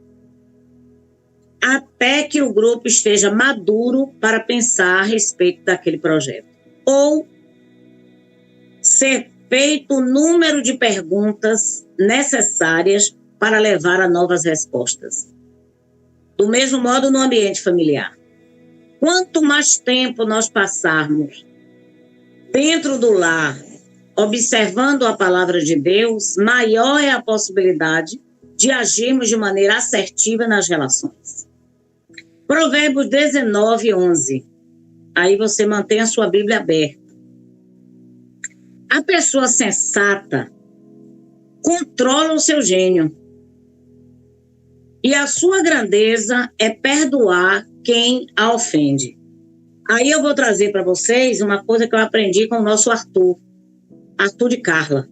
até que o grupo esteja maduro para pensar a respeito daquele projeto. Ou ser feito o número de perguntas necessárias para levar a novas respostas. Do mesmo modo no ambiente familiar. Quanto mais tempo nós passarmos dentro do lar, observando a palavra de Deus, maior é a possibilidade de agirmos de maneira assertiva nas relações. Provérbios 19, 11. Aí você mantém a sua Bíblia aberta. A pessoa sensata controla o seu gênio. E a sua grandeza é perdoar quem a ofende. Aí eu vou trazer para vocês uma coisa que eu aprendi com o nosso Arthur de Carla.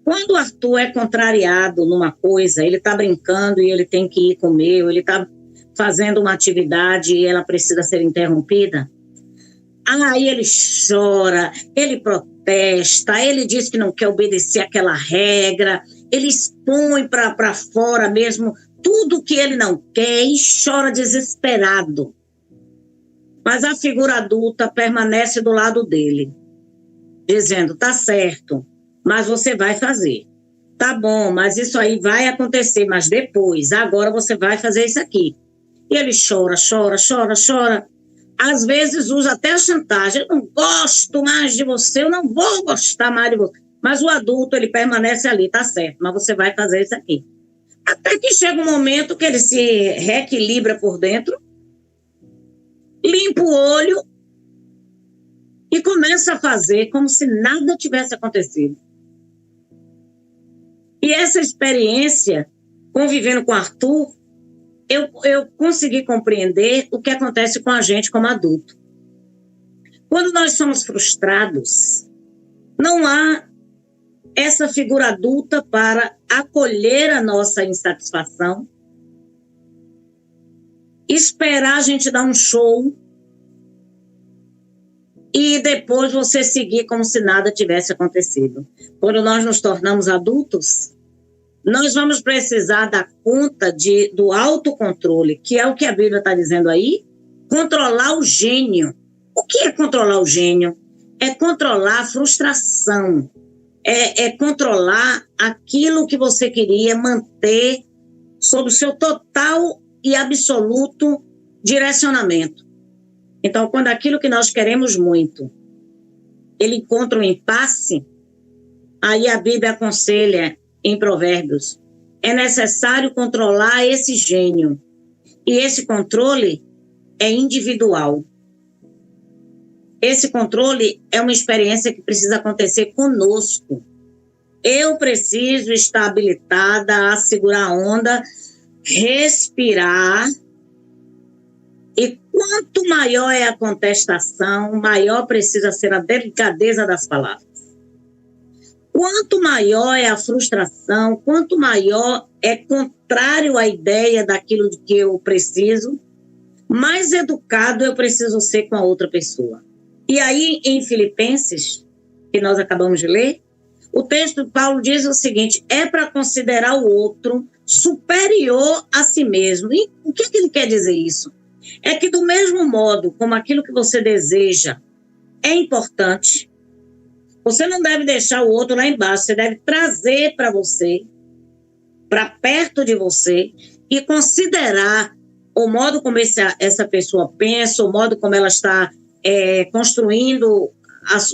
Quando o Arthur é contrariado numa coisa, ele está brincando e ele tem que ir comer, ou ele está fazendo uma atividade e ela precisa ser interrompida, aí ele chora, ele protesta, ele diz que não quer obedecer aquela regra, ele expõe para fora mesmo tudo que ele não quer e chora desesperado. Mas a figura adulta permanece do lado dele, dizendo: tá certo, mas você vai fazer. Tá bom, mas isso aí vai acontecer, mas depois, agora você vai fazer isso aqui. E ele chora. Às vezes usa até a chantagem: eu não gosto mais de você, eu não vou gostar mais de você. Mas o adulto, ele permanece ali: tá certo, mas você vai fazer isso aqui. Até que chega um momento que ele se reequilibra por dentro, limpa o olho e começa a fazer como se nada tivesse acontecido. E essa experiência, convivendo com Arthur, eu consegui compreender o que acontece com a gente como adulto. Quando nós somos frustrados, não há essa figura adulta para acolher a nossa insatisfação, esperar a gente dar um show e depois você seguir como se nada tivesse acontecido. Quando nós nos tornamos adultos, nós vamos precisar dar conta do autocontrole, que é o que a Bíblia está dizendo aí, controlar o gênio. O que é controlar o gênio? É controlar a frustração, é controlar aquilo que você queria manter sob o seu total e absoluto direcionamento. Então, quando aquilo que nós queremos muito, ele encontra um impasse, aí a Bíblia aconselha em Provérbios, é necessário controlar esse gênio. E esse controle é individual. Esse controle é uma experiência que precisa acontecer conosco. Eu preciso estar habilitada a segurar a onda, respirar. E quanto maior é a contestação, maior precisa ser a delicadeza das palavras. Quanto maior é a frustração, quanto maior é contrário à ideia daquilo que eu preciso, mais educado eu preciso ser com a outra pessoa. E aí, em Filipenses, que nós acabamos de ler, o texto de Paulo diz o seguinte: é para considerar o outro superior a si mesmo. E o que ele quer dizer isso? É que do mesmo modo como aquilo que você deseja é importante, você não deve deixar o outro lá embaixo, você deve trazer para você, para perto de você, e considerar o modo como essa pessoa pensa, o modo como ela está construindo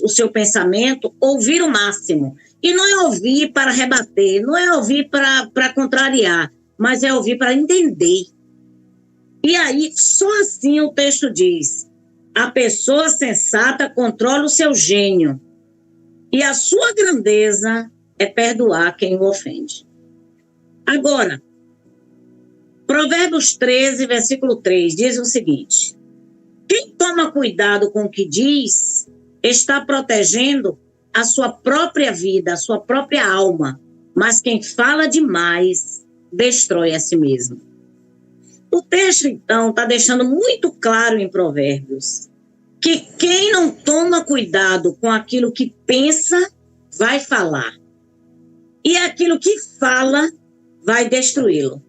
o seu pensamento, ouvir o máximo. E não é ouvir para rebater, não é ouvir para contrariar, mas é ouvir para entender. E aí, só assim o texto diz: a pessoa sensata controla o seu gênio, e a sua grandeza é perdoar quem o ofende. Agora, Provérbios 13, versículo 3, diz o seguinte: quem toma cuidado com o que diz, está protegendo a sua própria vida, a sua própria alma, mas quem fala demais, destrói a si mesmo. O texto, então, está deixando muito claro em Provérbios que quem não toma cuidado com aquilo que pensa, vai falar. E aquilo que fala, vai destruí-lo.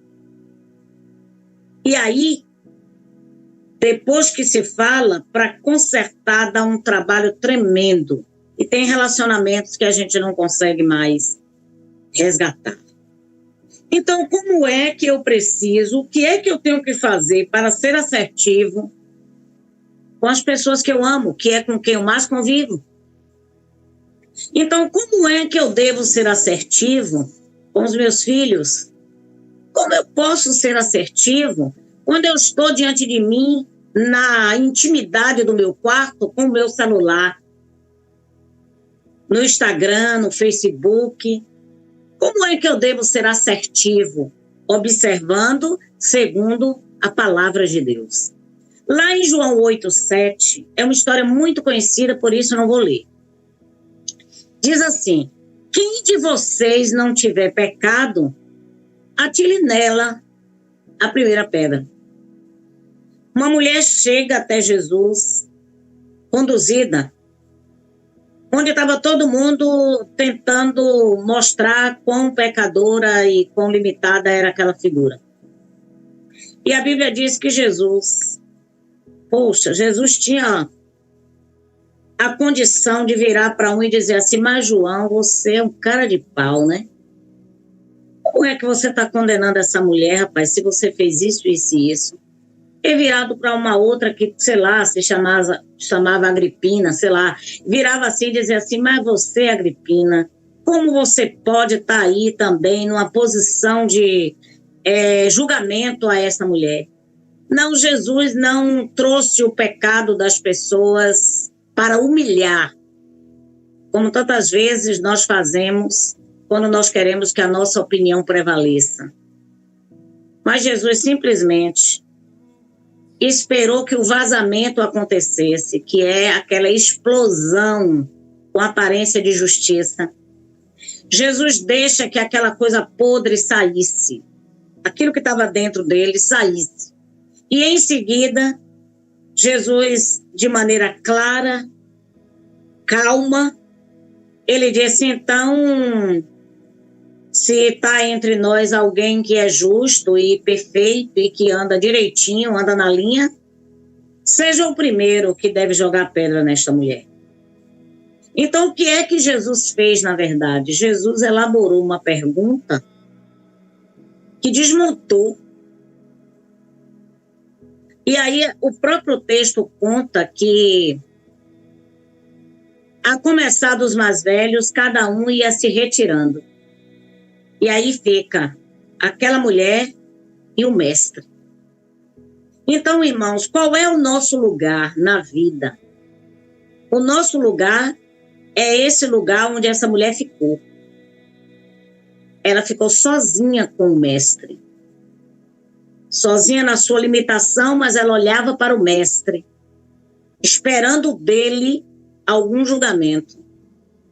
E aí, depois que se fala, para consertar, dá um trabalho tremendo. E tem relacionamentos que a gente não consegue mais resgatar. Então, como é que eu preciso, o que é que eu tenho que fazer para ser assertivo com as pessoas que eu amo, que é com quem eu mais convivo? Então, como é que eu devo ser assertivo com os meus filhos? Como eu posso ser assertivo quando eu estou diante de mim, na intimidade do meu quarto, com o meu celular, no Instagram, no Facebook? Como é que eu devo ser assertivo? Observando segundo a palavra de Deus. Lá em João 8,7, é uma história muito conhecida, por isso não vou ler. Diz assim: quem de vocês não tiver pecado, atire nela a primeira pedra. Uma mulher chega até Jesus, conduzida, onde estava todo mundo tentando mostrar quão pecadora e quão limitada era aquela figura. E a Bíblia diz que Jesus tinha a condição de virar para um e dizer assim: mas João, você é um cara de pau, né? Como é que você está condenando essa mulher, rapaz, se você fez isso, isso e isso? E virado para uma outra que, sei lá, se chamava Agripina, sei lá, virava assim e dizia assim: mas você, Agripina, como você pode estar aí também numa posição de julgamento a essa mulher? Não, Jesus não trouxe o pecado das pessoas para humilhar, como tantas vezes nós fazemos quando nós queremos que a nossa opinião prevaleça. Mas Jesus simplesmente esperou que o vazamento acontecesse, que é aquela explosão com aparência de justiça. Jesus deixa que aquela coisa podre saísse, aquilo que estava dentro dele saísse. E em seguida, Jesus, de maneira clara, calma, ele disse: então, se está entre nós alguém que é justo e perfeito e que anda direitinho, anda na linha, seja o primeiro que deve jogar pedra nesta mulher. Então, o que é que Jesus fez, na verdade? Jesus elaborou uma pergunta que desmontou. E aí, o próprio texto conta que, a começar dos mais velhos, cada um ia se retirando. E aí fica aquela mulher e o mestre. Então, irmãos, qual é o nosso lugar na vida? O nosso lugar é esse lugar onde essa mulher ficou. Ela ficou sozinha com o mestre. Sozinha na sua limitação, mas ela olhava para o mestre, esperando dele algum julgamento,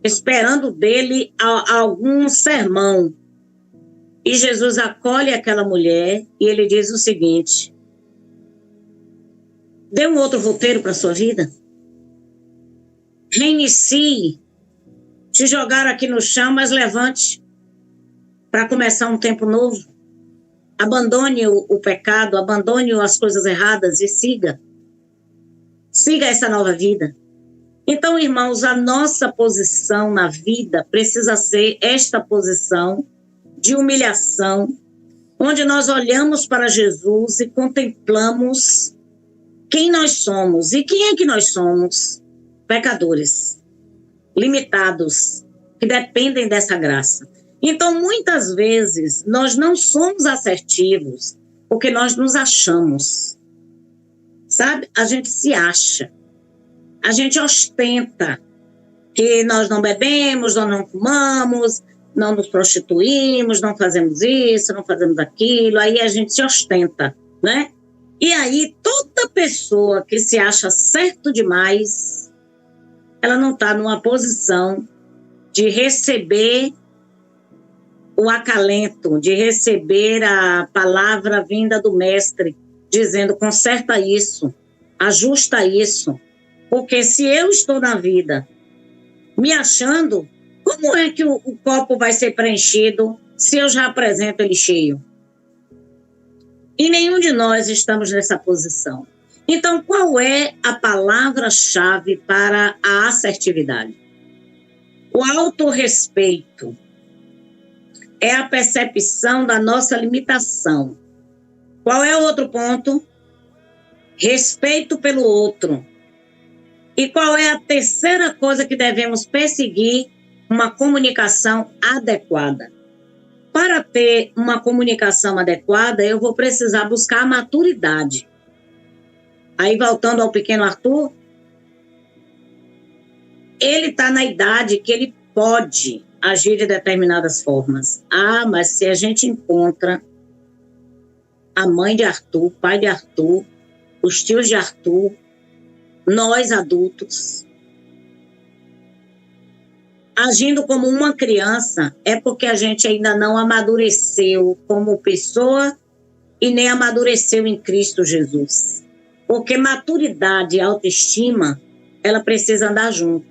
esperando dele algum sermão. E Jesus acolhe aquela mulher e ele diz o seguinte: Dê um outro roteiro para a sua vida. Reinicie. Te jogaram aqui no chão, mas levante para começar um tempo novo. Abandone o pecado, abandone as coisas erradas e siga. Siga essa nova vida. Então, irmãos, a nossa posição na vida precisa ser esta posição de humilhação, onde nós olhamos para Jesus e contemplamos quem nós somos. E quem é que nós somos? Pecadores, limitados, que dependem dessa graça. Então, muitas vezes, nós não somos assertivos porque nós nos achamos. Sabe? A gente se acha. A gente ostenta que nós não bebemos, nós não fumamos, não nos prostituímos, não fazemos isso, não fazemos aquilo. Aí a gente se ostenta, né? E aí, toda pessoa que se acha certo demais, ela não está numa posição de receber o acalento, de receber a palavra vinda do mestre, dizendo, conserta isso, ajusta isso. Porque se eu estou na vida me achando, como é que o copo vai ser preenchido se eu já apresento ele cheio? E nenhum de nós estamos nessa posição. Então, qual é a palavra-chave para a assertividade? O autorrespeito é a percepção da nossa limitação. Qual é o outro ponto? Respeito pelo outro. E qual é a terceira coisa que devemos perseguir? Uma comunicação adequada. Para ter uma comunicação adequada, eu vou precisar buscar a maturidade. Aí, voltando ao pequeno Arthur, ele está na idade que ele pode agir de determinadas formas. Ah, mas se a gente encontra a mãe de Arthur, o pai de Arthur, os tios de Arthur, nós adultos, agindo como uma criança, é porque a gente ainda não amadureceu como pessoa e nem amadureceu em Cristo Jesus. Porque maturidade e autoestima, ela precisa andar junto.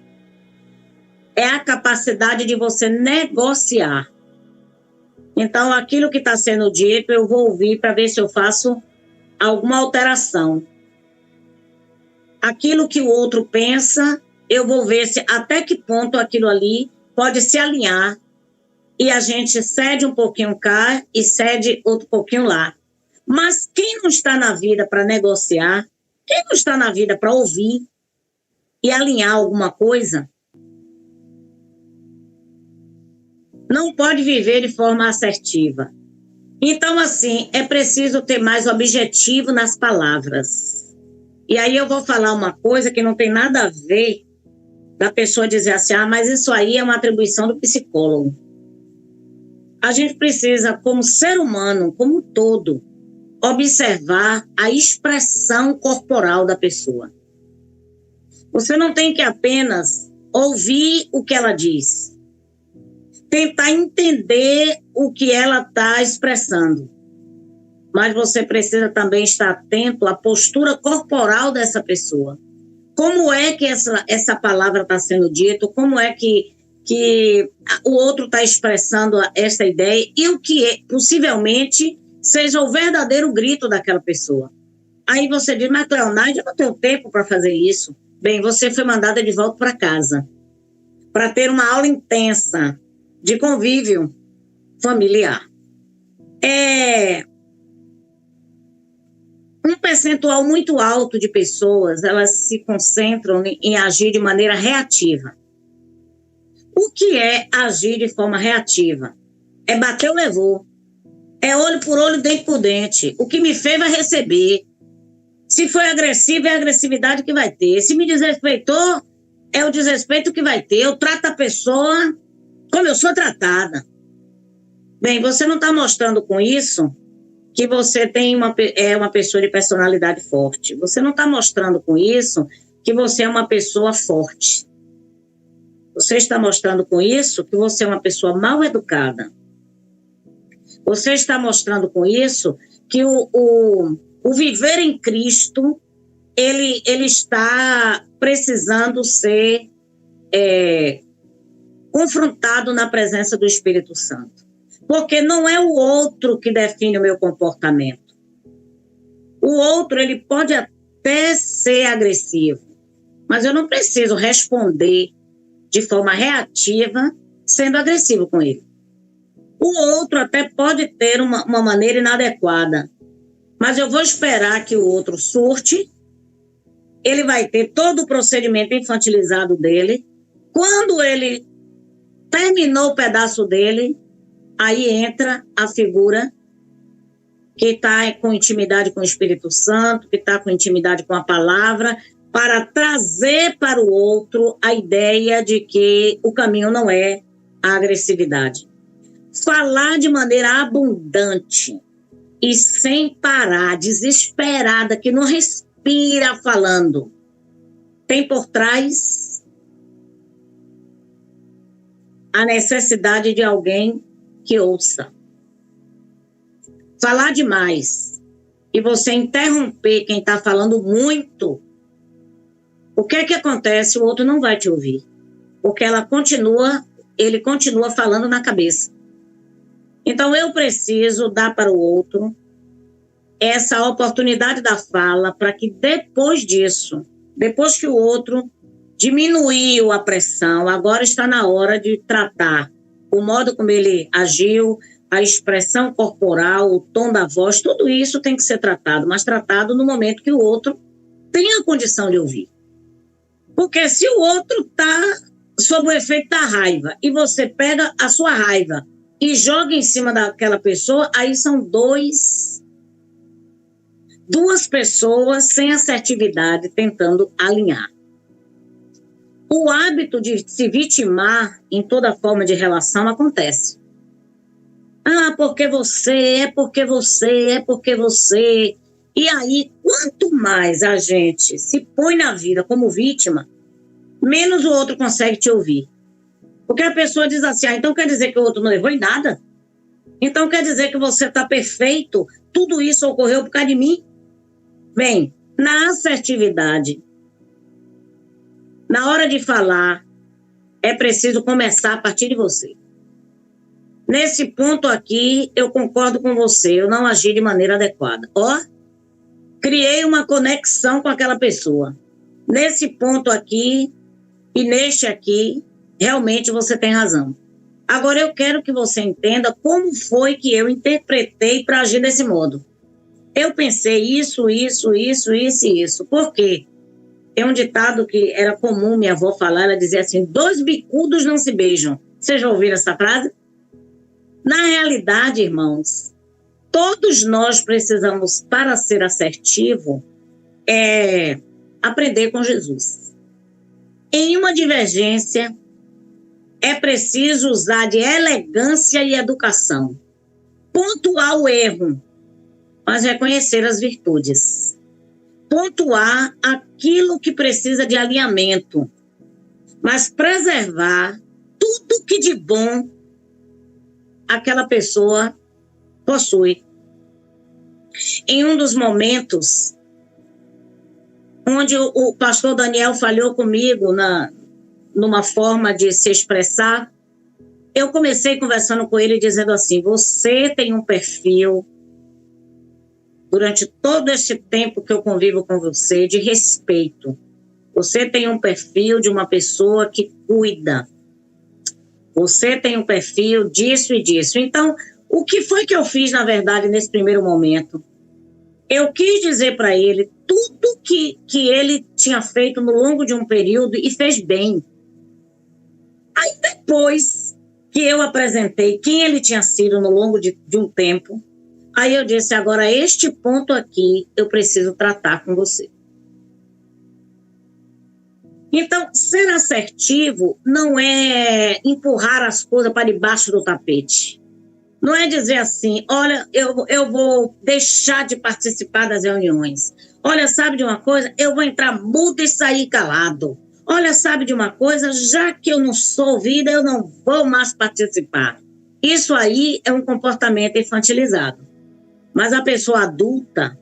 É a capacidade de você negociar. Então, aquilo que está sendo dito, eu vou ouvir para ver se eu faço alguma alteração. Aquilo que o outro pensa, eu vou ver se até que ponto aquilo ali pode se alinhar e a gente cede um pouquinho cá e cede outro pouquinho lá. Mas quem não está na vida para negociar, quem não está na vida para ouvir e alinhar alguma coisa, não pode viver de forma assertiva. Então, assim, é preciso ter mais objetivo nas palavras. E aí eu vou falar uma coisa que não tem nada a ver da pessoa dizer assim, ah, mas isso aí é uma atribuição do psicólogo. A gente precisa, como ser humano, como um todo, observar a expressão corporal da pessoa. Você não tem que apenas ouvir o que ela diz, tentar entender o que ela está expressando, mas você precisa também estar atento à postura corporal dessa pessoa. Como é que essa palavra está sendo dita, como é que o outro está expressando essa ideia e o que possivelmente seja o verdadeiro grito daquela pessoa. Aí você diz, mas Cleonaide, eu não tenho tempo para fazer isso. Bem, você foi mandada de volta para casa para ter uma aula intensa de convívio familiar. Um percentual muito alto de pessoas, elas se concentram em agir de maneira reativa. O que é agir de forma reativa? É bateu, levou. É olho por olho, dente por dente. O que me fez vai receber. Se foi agressivo, é a agressividade que vai ter. Se me desrespeitou, é o desrespeito que vai ter. Eu trato a pessoa como eu sou tratada. Bem, você não está mostrando com isso que você é uma pessoa de personalidade forte. Você não está mostrando com isso que você é uma pessoa forte. Você está mostrando com isso que você é uma pessoa mal educada. Você está mostrando com isso que o viver em Cristo ele está precisando ser confrontado na presença do Espírito Santo. Porque não é o outro que define o meu comportamento. O outro, ele pode até ser agressivo, mas eu não preciso responder de forma reativa sendo agressivo com ele. O outro até pode ter uma maneira inadequada, mas eu vou esperar que o outro surte, ele vai ter todo o procedimento infantilizado dele. Quando ele terminou o pedaço dele, aí entra a figura que está com intimidade com o Espírito Santo, que está com intimidade com a palavra, para trazer para o outro a ideia de que o caminho não é a agressividade. Falar de maneira abundante e sem parar, desesperada, que não respira falando, tem por trás a necessidade de alguém que ouça. Falar demais e você interromper quem está falando muito, o que é que acontece? O outro não vai te ouvir, porque ele continua falando na cabeça. Então eu preciso dar para o outro essa oportunidade da fala para que depois disso, depois que o outro diminuiu a pressão, agora está na hora de tratar o modo como ele agiu, a expressão corporal, o tom da voz, tudo isso tem que ser tratado, mas tratado no momento que o outro tem a condição de ouvir. Porque se o outro está sob o efeito da raiva e você pega a sua raiva e joga em cima daquela pessoa, aí são duas pessoas sem assertividade tentando alinhar. O hábito de se vitimar em toda forma de relação acontece. Porque você. E aí, quanto mais a gente se põe na vida como vítima, menos o outro consegue te ouvir. Porque a pessoa diz assim, então quer dizer que o outro não levou em nada? Então quer dizer que você está perfeito? Tudo isso ocorreu por causa de mim? Bem, na assertividade, na hora de falar, é preciso começar a partir de você. Nesse ponto aqui, eu concordo com você, eu não agi de maneira adequada. Criei uma conexão com aquela pessoa. Nesse ponto aqui e neste aqui, realmente você tem razão. Agora eu quero que você entenda como foi que eu interpretei para agir desse modo. Eu pensei isso. Por quê? Tem um ditado que era comum minha avó falar, ela dizia assim, 2 bicudos não se beijam. Vocês já ouviram essa frase? Na realidade, irmãos, todos nós precisamos, para ser assertivo, aprender com Jesus. Em uma divergência, é preciso usar de elegância e educação. Pontuar o erro, mas reconhecer as virtudes. Pontuar aquilo que precisa de alinhamento, mas preservar tudo que de bom aquela pessoa possui. Em um dos momentos onde o pastor Daniel falhou comigo numa forma de se expressar, eu comecei conversando com ele dizendo assim, você tem um perfil, durante todo esse tempo que eu convivo com você, de respeito. Você tem um perfil de uma pessoa que cuida. Você tem um perfil disso e disso. Então, o que foi que eu fiz, na verdade, nesse primeiro momento? Eu quis dizer para ele tudo que ele tinha feito no longo de um período e fez bem. Aí, depois que eu apresentei quem ele tinha sido no longo de um tempo, aí eu disse, agora, este ponto aqui eu preciso tratar com você. Então, ser assertivo não é empurrar as coisas para debaixo do tapete. Não é dizer assim, olha, eu vou deixar de participar das reuniões. Olha, sabe de uma coisa? Eu vou entrar mudo e sair calado. Olha, sabe de uma coisa? Já que eu não sou ouvida, eu não vou mais participar. Isso aí é um comportamento infantilizado. Mas a pessoa adulta,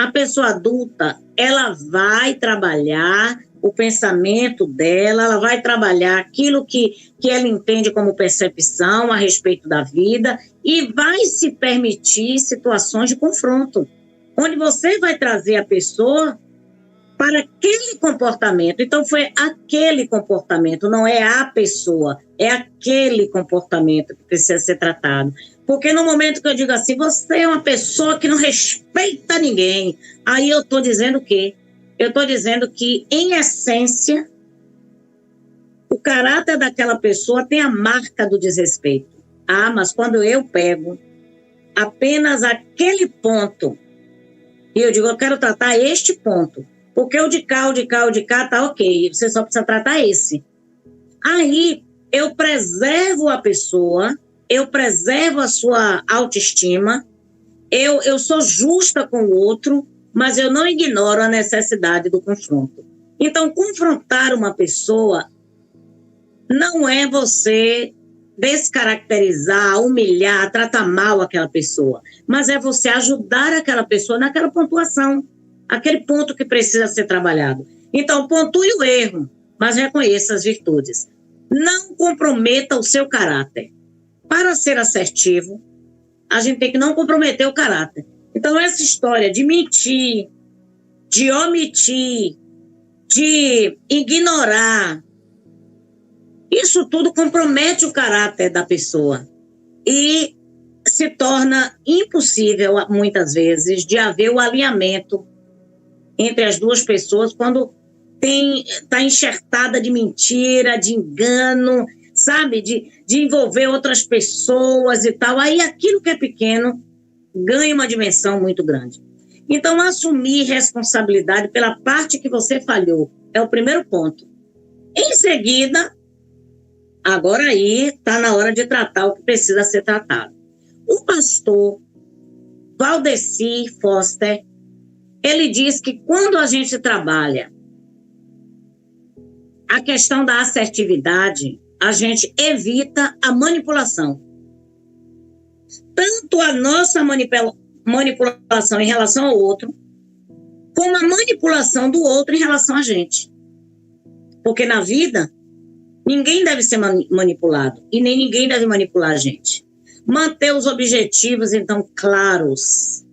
A pessoa adulta, ela vai trabalhar o pensamento dela, ela vai trabalhar aquilo que ela entende como percepção a respeito da vida e vai se permitir situações de confronto, onde você vai trazer a pessoa para aquele comportamento. Então, foi aquele comportamento, não é a pessoa, é aquele comportamento que precisa ser tratado. Porque no momento que eu digo assim, você é uma pessoa que não respeita ninguém, aí eu estou dizendo o quê? Eu estou dizendo que, em essência, o caráter daquela pessoa tem a marca do desrespeito. Ah, mas quando eu pego apenas aquele ponto, e eu digo, eu quero tratar este ponto, porque o de cá tá ok, você só precisa tratar esse. Aí eu preservo a pessoa, eu preservo a sua autoestima, eu sou justa com o outro, mas eu não ignoro a necessidade do confronto. Então, confrontar uma pessoa não é você descaracterizar, humilhar, tratar mal aquela pessoa, mas é você ajudar aquela pessoa naquela pontuação, aquele ponto que precisa ser trabalhado. Então, pontue o erro, mas reconheça as virtudes. Não comprometa o seu caráter. Para ser assertivo, a gente tem que não comprometer o caráter. Então, essa história de mentir, de omitir, de ignorar, isso tudo compromete o caráter da pessoa e se torna impossível, muitas vezes, de haver o alinhamento entre as duas pessoas quando está enxertada de mentira, de engano, sabe? De envolver outras pessoas e tal. Aí aquilo que é pequeno ganha uma dimensão muito grande. Então, assumir responsabilidade pela parte que você falhou é o primeiro ponto. Em seguida, agora aí está na hora de tratar o que precisa ser tratado. O pastor Valdeci Foster, ele diz que quando a gente trabalha a questão da assertividade, a gente evita a manipulação. Tanto a nossa manipulação em relação ao outro, como a manipulação do outro em relação a gente. Porque na vida, ninguém deve ser manipulado e nem ninguém deve manipular a gente. Manter os objetivos, então, claros,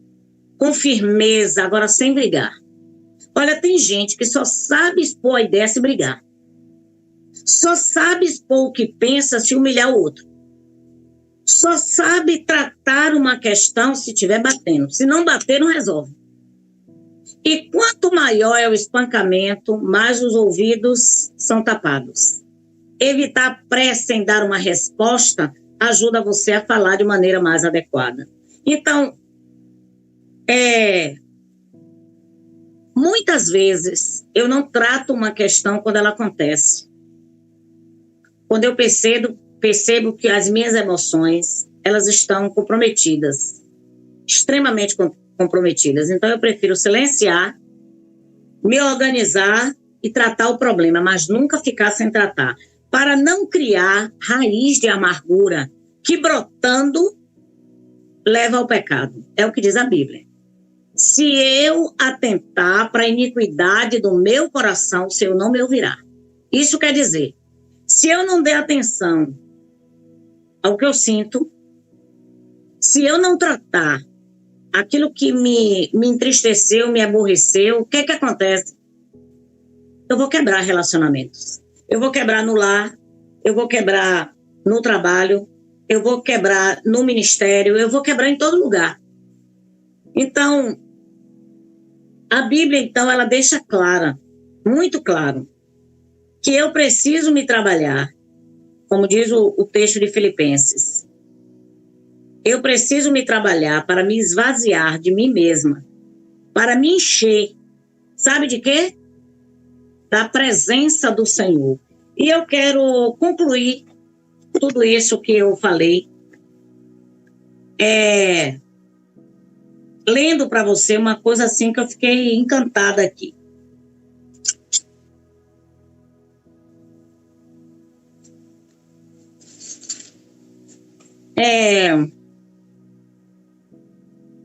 com firmeza, agora sem brigar. Olha, tem gente que só sabe expor a ideia se brigar. Só sabe expor o que pensa se humilhar o outro. Só sabe tratar uma questão se estiver batendo. Se não bater, não resolve. E quanto maior é o espancamento, mais os ouvidos são tapados. Evitar pressa em dar uma resposta ajuda você a falar de maneira mais adequada. Então, muitas vezes eu não trato uma questão quando ela acontece. Quando eu percebo que as minhas emoções, elas estão comprometidas, extremamente comprometidas. Então, eu prefiro silenciar, me organizar e tratar o problema, mas nunca ficar sem tratar, para não criar raiz de amargura que, brotando, leva ao pecado. É o que diz a Bíblia. Se eu atentar para a iniquidade do meu coração, o Senhor não me ouvirá. Isso quer dizer, se eu não der atenção ao que eu sinto, se eu não tratar aquilo que me entristeceu, me aborreceu, o que é que acontece? Eu vou quebrar relacionamentos. Eu vou quebrar no lar, eu vou quebrar no trabalho, eu vou quebrar no ministério, eu vou quebrar em todo lugar. Então, a Bíblia, então, ela deixa clara, muito claro, que eu preciso me trabalhar, como diz o texto de Filipenses. Eu preciso me trabalhar para me esvaziar de mim mesma, para me encher, sabe de quê? Da presença do Senhor. E eu quero concluir tudo isso que eu falei, lendo para você uma coisa assim que eu fiquei encantada aqui.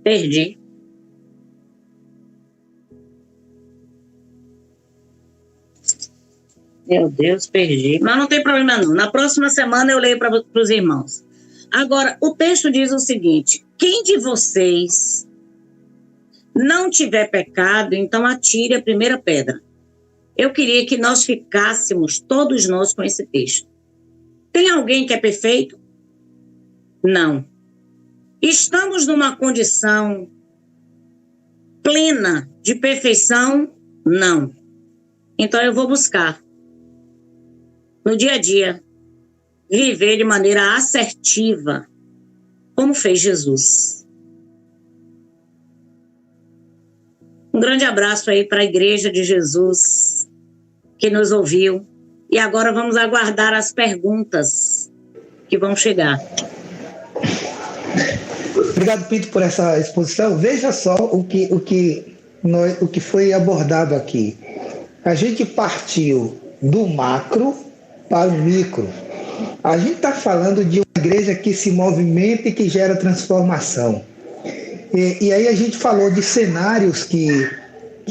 Perdi. Meu Deus, perdi. Mas não tem problema não. Na próxima semana eu leio para os irmãos. Agora, o texto diz o seguinte: quem de vocês não tiver pecado, então atire a primeira pedra. Eu queria que nós ficássemos, todos nós, com esse texto. Tem alguém que é perfeito? Não. Estamos numa condição plena de perfeição? Não. Então eu vou buscar, no dia a dia, viver de maneira assertiva, como fez Jesus. Um grande abraço aí para a Igreja de Jesus, que nos ouviu. E agora vamos aguardar as perguntas que vão chegar. Obrigado, Pinto, por essa exposição. Veja só o que foi abordado aqui. A gente partiu do macro para o micro. A gente está falando de uma igreja que se movimenta e que gera transformação. E aí a gente falou de cenários que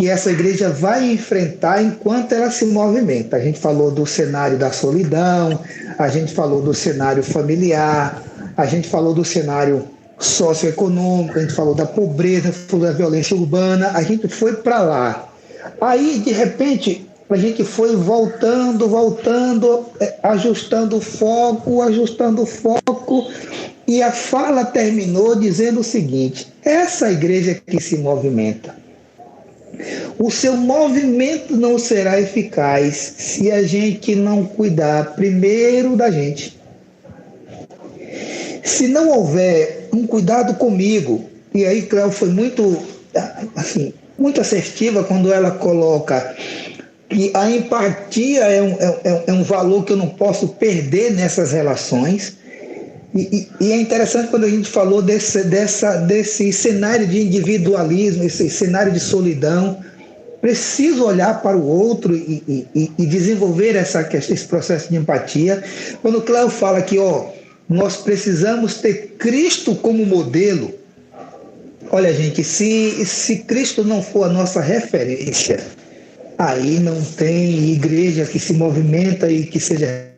essa igreja vai enfrentar enquanto ela se movimenta. A gente falou do cenário da solidão, a gente falou do cenário familiar, a gente falou do cenário socioeconômico, a gente falou da pobreza, falou da violência urbana, a gente foi para lá. Aí, de repente, a gente foi voltando, ajustando o foco, e a fala terminou dizendo o seguinte: essa igreja que se movimenta, o seu movimento não será eficaz se a gente não cuidar primeiro da gente. Se não houver um cuidado comigo, e aí Cléo foi muito assertiva quando ela coloca que a empatia é um valor que eu não posso perder nessas relações. E é interessante quando a gente falou desse cenário de individualismo, esse cenário de solidão. Preciso olhar para o outro e desenvolver esse processo de empatia. Quando o Cléo fala que nós precisamos ter Cristo como modelo. Olha, gente, se Cristo não for a nossa referência, aí não tem igreja que se movimenta e que seja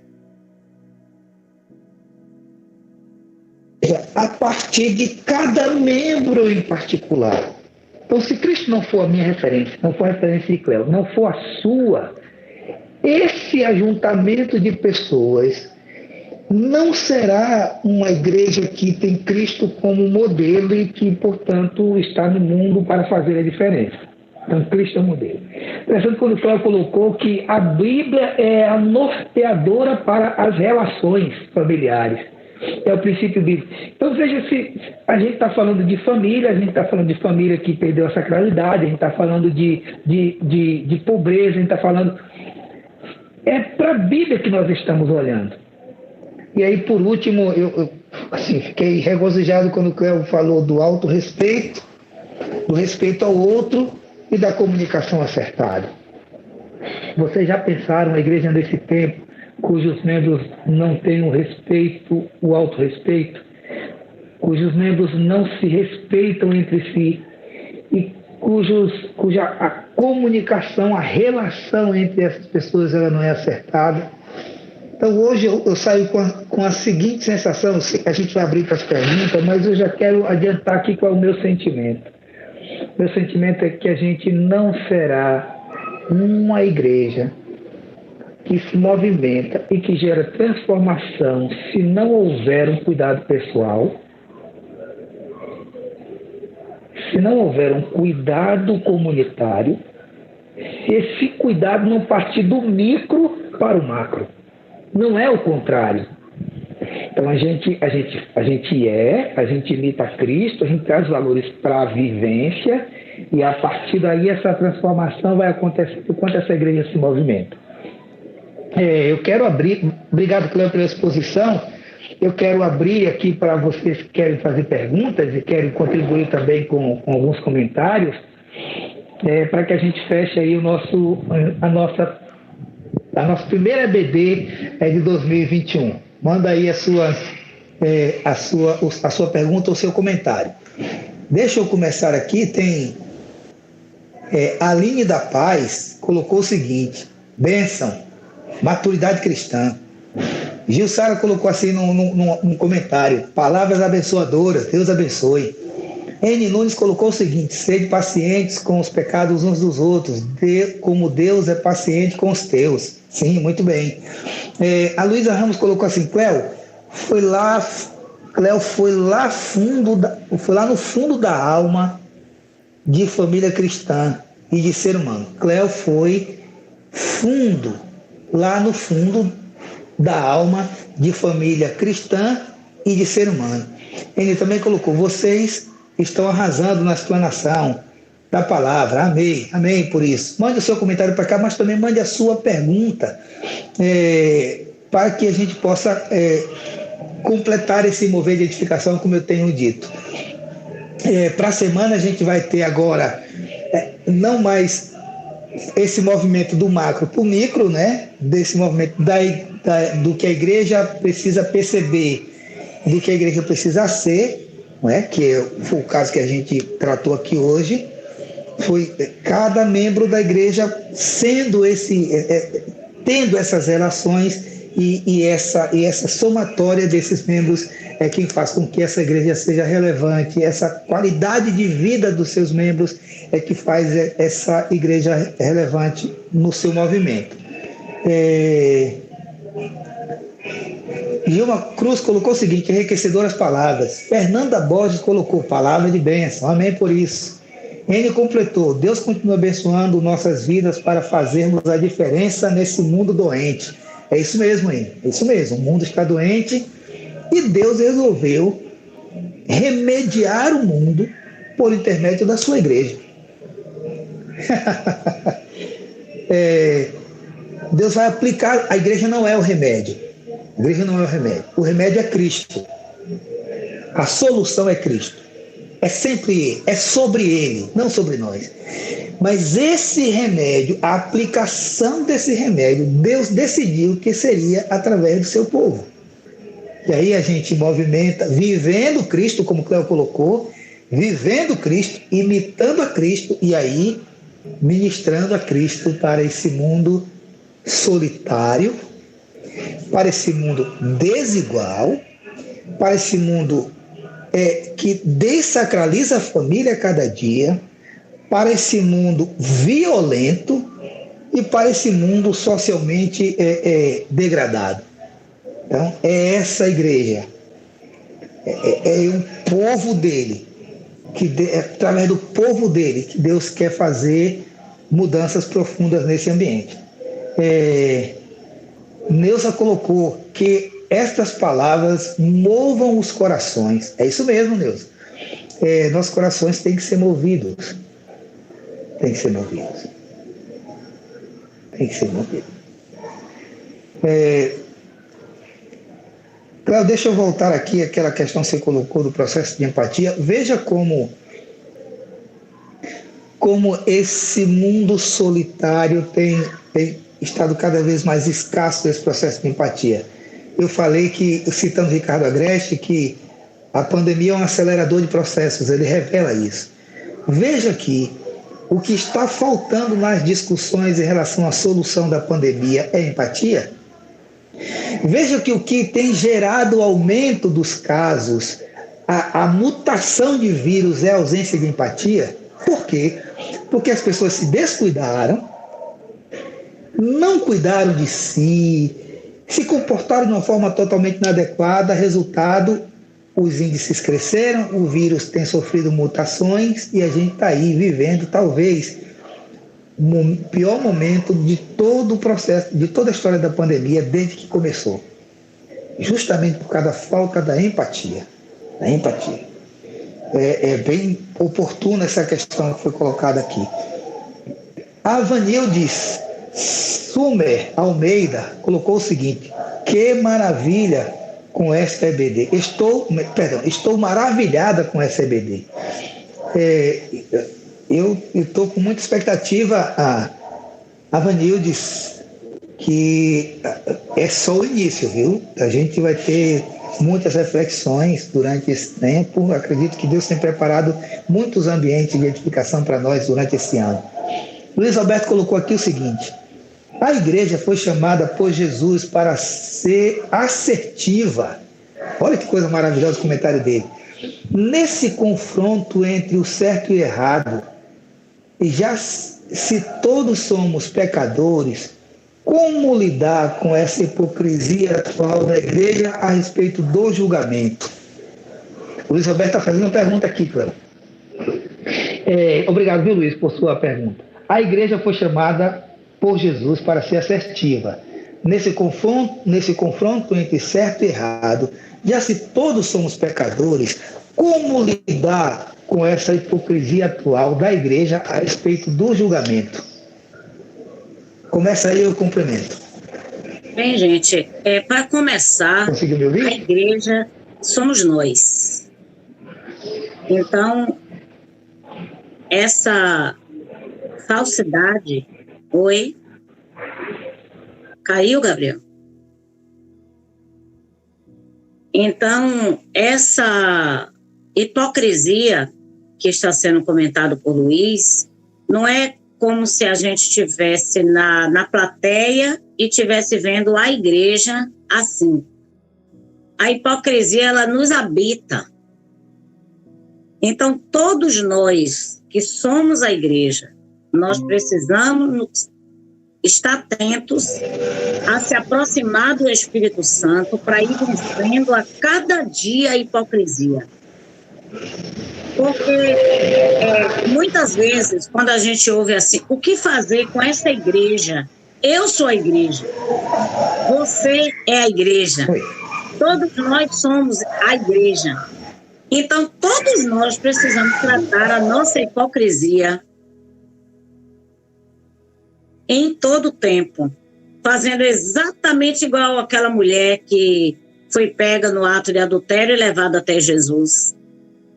a partir de cada membro em particular. Então, se Cristo não for a minha referência, não for a referência de Cléo, não for a sua, esse ajuntamento de pessoas não será uma igreja que tem Cristo como modelo e que, portanto, está no mundo para fazer a diferença. Então, Cristo é o modelo. Interessante quando o Cléo colocou que a Bíblia é a norteadora para as relações familiares. É o princípio bíblico. Então, veja, se a gente está falando de família, a gente está falando de família que perdeu a sacralidade, a gente está falando de pobreza, a gente está falando... É para a Bíblia que nós estamos olhando. E aí, por último, eu fiquei regozijado quando o Cléo falou do autorrespeito, do respeito ao outro e da comunicação acertada. Vocês já pensaram na igreja nesse tempo, cujos membros não têm o respeito, o autorrespeito, cujos membros não se respeitam entre si e cuja a comunicação, a relação entre essas pessoas ela não é acertada? Então hoje eu saio com a seguinte sensação, a gente vai abrir para as perguntas, mas eu já quero adiantar aqui qual é o meu sentimento. Meu sentimento é que a gente não será uma igreja que se movimenta e que gera transformação se não houver um cuidado pessoal, se não houver um cuidado comunitário, se esse cuidado não partir do micro para o macro. Não é o contrário. Então a gente imita a Cristo, a gente traz valores para a vivência e a partir daí essa transformação vai acontecer enquanto essa igreja se movimenta. Eu quero abrir, obrigado, Cléo, pela exposição. Eu quero abrir aqui para vocês que querem fazer perguntas e querem contribuir também com alguns comentários, para que a gente feche aí a nossa primeira EBD de 2021. Manda aí a sua pergunta ou seu comentário. Deixa eu começar aqui. Tem a Aline da Paz colocou o seguinte: bênção. Maturidade cristã. Gilsara colocou assim num comentário: palavras abençoadoras, Deus abençoe. N. Nunes colocou o seguinte: sede pacientes com os pecados uns dos outros, como Deus é paciente com os teus. Sim, muito bem. A Luísa Ramos colocou assim: Cléo foi lá no fundo da alma de família cristã e de ser humano. Cléo foi lá no fundo da alma de família cristã e de ser humano. Ele também colocou: vocês estão arrasando na explanação da palavra. Amém, amém por isso. Mande o seu comentário para cá, mas também mande a sua pergunta, para que a gente possa completar esse mover de edificação, como eu tenho dito. Para a semana a gente vai ter agora não mais esse movimento do macro para o micro, né? Desse movimento do que a igreja precisa perceber, do que a igreja precisa ser, não é? Que foi o caso que a gente tratou aqui hoje. Foi cada membro da igreja tendo essas relações e essa somatória desses membros é quem faz com que essa igreja seja relevante. Essa qualidade de vida dos seus membros é que faz essa igreja relevante no seu movimento. Gilma Cruz colocou o seguinte: enriquecedoras palavras. Fernanda Borges colocou: palavra de bênção. Amém por isso. Ele completou: Deus continua abençoando nossas vidas para fazermos a diferença nesse mundo doente. É isso mesmo, hein? É isso mesmo. O mundo está doente e Deus resolveu remediar o mundo por intermédio da sua igreja. Deus vai aplicar. A igreja não é o remédio. A igreja não é o remédio. O remédio é Cristo. A solução é Cristo. É sempre Ele. É sobre Ele, não sobre nós. Mas esse remédio, a aplicação desse remédio, Deus decidiu que seria através do seu povo. E aí a gente movimenta, vivendo Cristo, como o Cléo colocou, vivendo Cristo, imitando a Cristo, e aí ministrando a Cristo para esse mundo solitário, para esse mundo desigual, para esse mundo que desacraliza a família a cada dia, para esse mundo violento e para esse mundo socialmente degradado. Então, é essa igreja, é o povo dele, através do povo dele, que Deus quer fazer mudanças profundas nesse ambiente. Neuza colocou que estas palavras movam os corações. É isso mesmo, Neuza. Nossos corações têm que ser movidos. Tem que ser movidos. Tem que ser movidos. Cláudio, deixa eu voltar aqui àquela questão que você colocou do processo de empatia. Veja como esse mundo solitário tem estado cada vez mais escasso esse processo de empatia. Eu falei citando Ricardo Agreste, que a pandemia é um acelerador de processos, ele revela isso. Veja que o que está faltando nas discussões em relação à solução da pandemia é empatia. Veja que o que tem gerado o aumento dos casos, a mutação de vírus é a ausência de empatia. Por quê? Porque as pessoas se descuidaram, não cuidaram de si, se comportaram de uma forma totalmente inadequada. Resultado, os índices cresceram, o vírus tem sofrido mutações e a gente está aí vivendo talvez o pior momento de todo o processo, de toda a história da pandemia desde que começou. Justamente por causa da falta da empatia. Da empatia. É bem oportuna essa questão que foi colocada aqui. A Vanildes Sumer Almeida colocou o seguinte: que maravilha com esta EBD. Estou maravilhada com essa EBD. Eu estou com muita expectativa, a Vanildes, que é só o início, viu? A gente vai ter muitas reflexões durante esse tempo. Acredito que Deus tem preparado muitos ambientes de edificação para nós durante esse ano. Luiz Alberto colocou aqui o seguinte: A igreja foi chamada por Jesus para ser assertiva. Olha que coisa maravilhosa o comentário dele. Nesse confronto entre o certo e o errado, e já se todos somos pecadores, como lidar com essa hipocrisia atual da igreja a respeito do julgamento? O Luiz Roberto está fazendo uma pergunta aqui, Cléo. Obrigado, viu, Luiz, por sua pergunta. A igreja foi chamada por Jesus para ser assertiva. Nesse confronto entre certo e errado, já se todos somos pecadores, como lidar com essa hipocrisia atual da igreja a respeito do julgamento? Começa aí o complemento. Bem, gente, para começar, conseguiu me ouvir? A igreja somos nós. Então, essa falsidade... Oi? Caiu, Gabriel? Então, essa hipocrisia que está sendo comentado por Luiz, não é como se a gente estivesse na plateia e estivesse vendo a igreja assim. A hipocrisia, ela nos habita. Então, todos nós que somos a igreja, nós precisamos estar atentos a se aproximar do Espírito Santo para ir vencendo a cada dia a hipocrisia. Porque muitas vezes, quando a gente ouve assim, o que fazer com essa igreja? Eu sou a igreja. Você é a igreja. Todos nós somos a igreja. Então, todos nós precisamos tratar a nossa hipocrisia em todo o tempo, fazendo exatamente igual aquela mulher que foi pega no ato de adultério e levada até Jesus.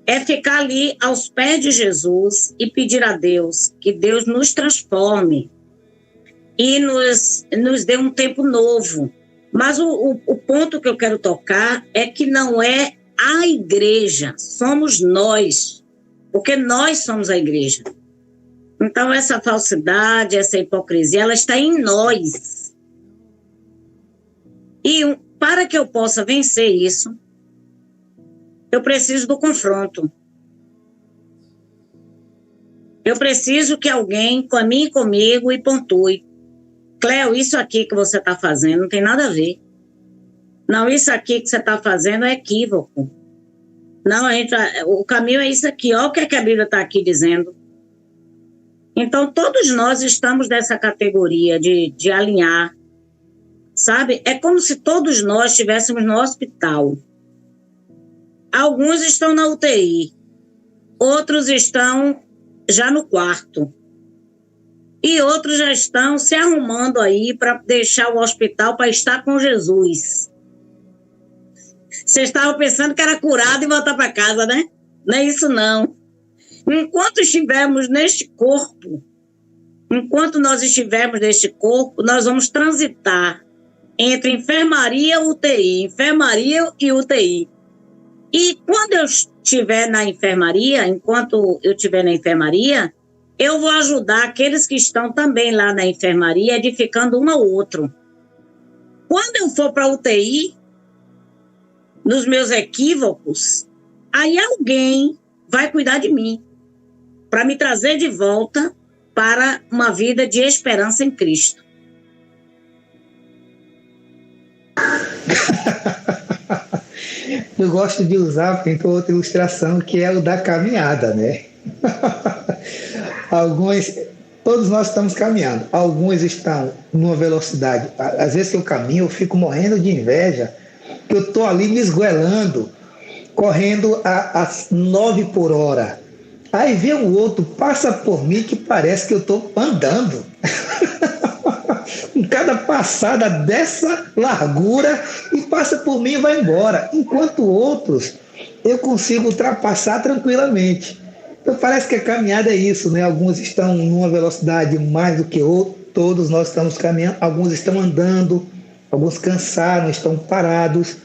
É ficar ali aos pés de Jesus e pedir a Deus que Deus nos transforme e nos dê um tempo novo. Mas o ponto que eu quero tocar é que não é a igreja, somos nós, porque nós somos a igreja. Então, essa falsidade, essa hipocrisia, ela está em nós. E para que eu possa vencer isso, eu preciso do confronto. Eu preciso que alguém caminhe comigo e pontue. Cléo, isso aqui que você está fazendo não tem nada a ver. Não, isso aqui que você está fazendo é equívoco. Não, o caminho é isso aqui. Olha o que a Bíblia está aqui dizendo. Então, todos nós estamos nessa categoria de alinhar, sabe? É como se todos nós estivéssemos no hospital. Alguns estão na UTI, outros estão já no quarto, e outros já estão se arrumando aí para deixar o hospital para estar com Jesus. Vocês estavam pensando que era curado e voltar para casa, né? Não é isso, não. Enquanto estivermos neste corpo, enquanto nós estivermos neste corpo, nós vamos transitar entre enfermaria e UTI. E quando eu estiver na enfermaria, enquanto eu estiver na enfermaria, eu vou ajudar aqueles que estão também lá na enfermaria, edificando um ao outro. Quando eu for para a UTI, nos meus equívocos, aí alguém vai cuidar de mim, para me trazer de volta para uma vida de esperança em Cristo. Eu gosto de usar, tem outra ilustração, que é o da caminhada, né? Todos nós estamos caminhando. Alguns estão numa velocidade. Às vezes que eu caminho, eu fico morrendo de inveja, que eu estou ali me esgoelando, correndo a 9 por hora. Aí vem um outro, passa por mim que parece que eu estou andando. Em cada passada dessa largura, e passa por mim e vai embora. Enquanto outros, eu consigo ultrapassar tranquilamente. Então parece que a caminhada é isso, né? Alguns estão numa velocidade mais do que outros, todos nós estamos caminhando, alguns estão andando, alguns cansaram, estão parados.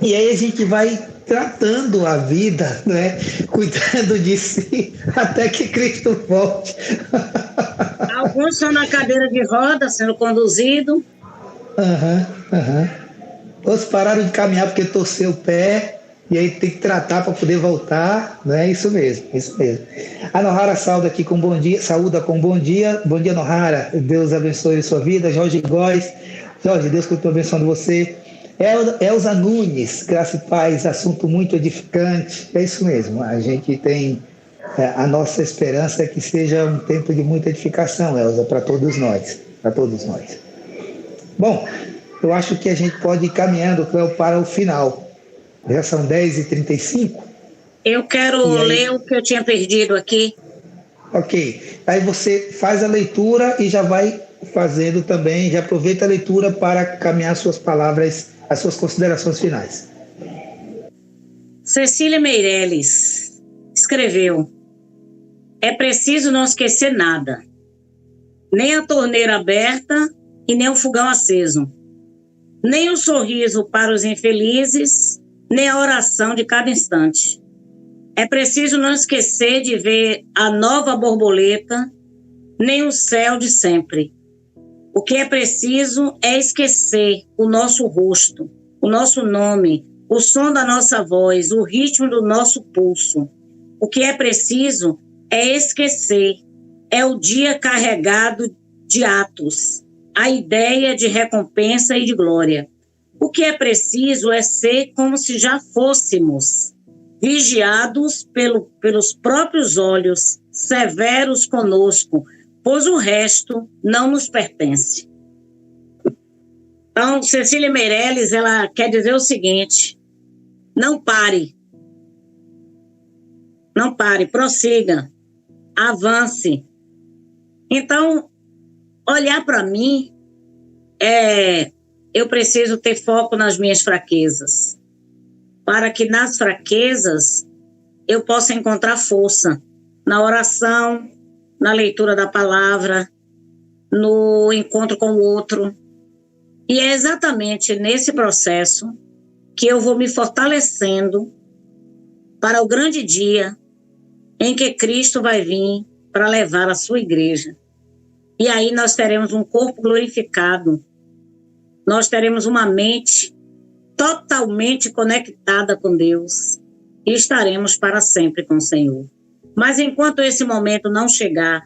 E aí a gente vai tratando a vida, né? Cuidando de si, até que Cristo volte. Alguns estão na cadeira de roda, sendo conduzido. Outros pararam de caminhar porque torceu o pé e aí tem que tratar para poder voltar, né? Isso mesmo. A Nohara saúda com bom dia. Bom dia, Nohara. Deus abençoe a sua vida. Jorge Góes. Jorge, Deus continue abençoando você. Elza Nunes, graça e paz, assunto muito edificante. É isso mesmo, a gente tem a nossa esperança é que seja um tempo de muita edificação, Elza, para todos nós. Bom, eu acho que a gente pode ir caminhando, Cléo, para o final. Já são 10h35. Eu quero ler o que eu tinha perdido aqui. Ok, aí você faz a leitura e já vai fazendo também, já aproveita a leitura para caminhar suas palavras, as suas considerações finais. Cecília Meirelles escreveu: é preciso não esquecer nada, nem a torneira aberta e nem o fogão aceso, nem o sorriso para os infelizes, nem a oração de cada instante. É preciso não esquecer de ver a nova borboleta, nem o céu de sempre. O que é preciso é esquecer o nosso rosto, o nosso nome, o som da nossa voz, o ritmo do nosso pulso. O que é preciso é esquecer, é o dia carregado de atos, a ideia de recompensa e de glória. O que é preciso é ser como se já fôssemos, vigiados pelos próprios olhos, severos conosco, pois o resto não nos pertence. Então, Cecília Meirelles, ela quer dizer o seguinte: não pare, prossiga, avance. Então, olhar para mim, eu preciso ter foco nas minhas fraquezas, para que nas fraquezas eu possa encontrar força na oração, na leitura da palavra, no encontro com o outro. E é exatamente nesse processo que eu vou me fortalecendo para o grande dia em que Cristo vai vir para levar a sua igreja. E aí nós teremos um corpo glorificado, nós teremos uma mente totalmente conectada com Deus e estaremos para sempre com o Senhor. Mas enquanto esse momento não chegar,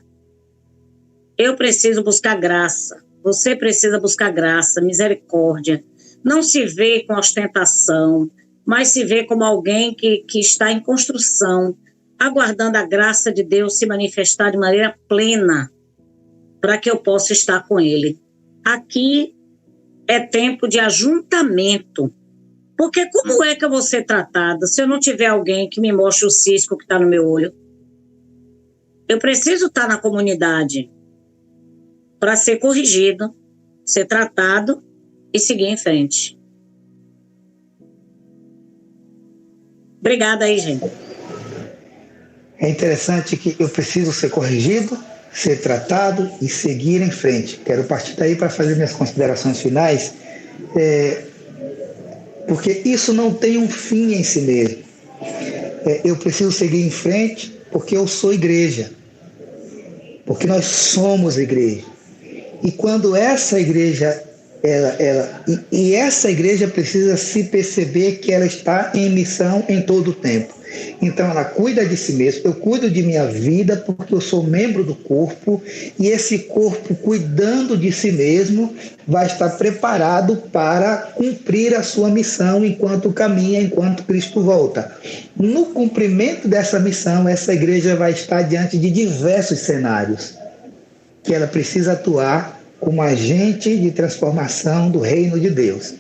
eu preciso buscar graça, você precisa buscar graça, misericórdia. Não se vê com ostentação, mas se vê como alguém que está em construção, aguardando a graça de Deus se manifestar de maneira plena, para que eu possa estar com Ele. Aqui é tempo de ajuntamento, porque como é que eu vou ser tratada se eu não tiver alguém que me mostre o cisco que está no meu olho? Eu preciso estar na comunidade para ser corrigido, ser tratado e seguir em frente. Obrigada aí, gente. É interessante que eu preciso ser corrigido, ser tratado e seguir em frente. Quero partir daí para fazer minhas considerações finais, porque isso não tem um fim em si mesmo. Eu preciso seguir em frente porque eu sou igreja, porque nós somos igreja. E quando essa igreja, essa igreja precisa se perceber que ela está em missão em todo o tempo. Então ela cuida de si mesma, eu cuido de minha vida porque eu sou membro do corpo, e esse corpo, cuidando de si mesmo, vai estar preparado para cumprir a sua missão enquanto caminha, enquanto Cristo volta. No cumprimento dessa missão, essa igreja vai estar diante de diversos cenários que ela precisa atuar como agente de transformação do reino de Deus.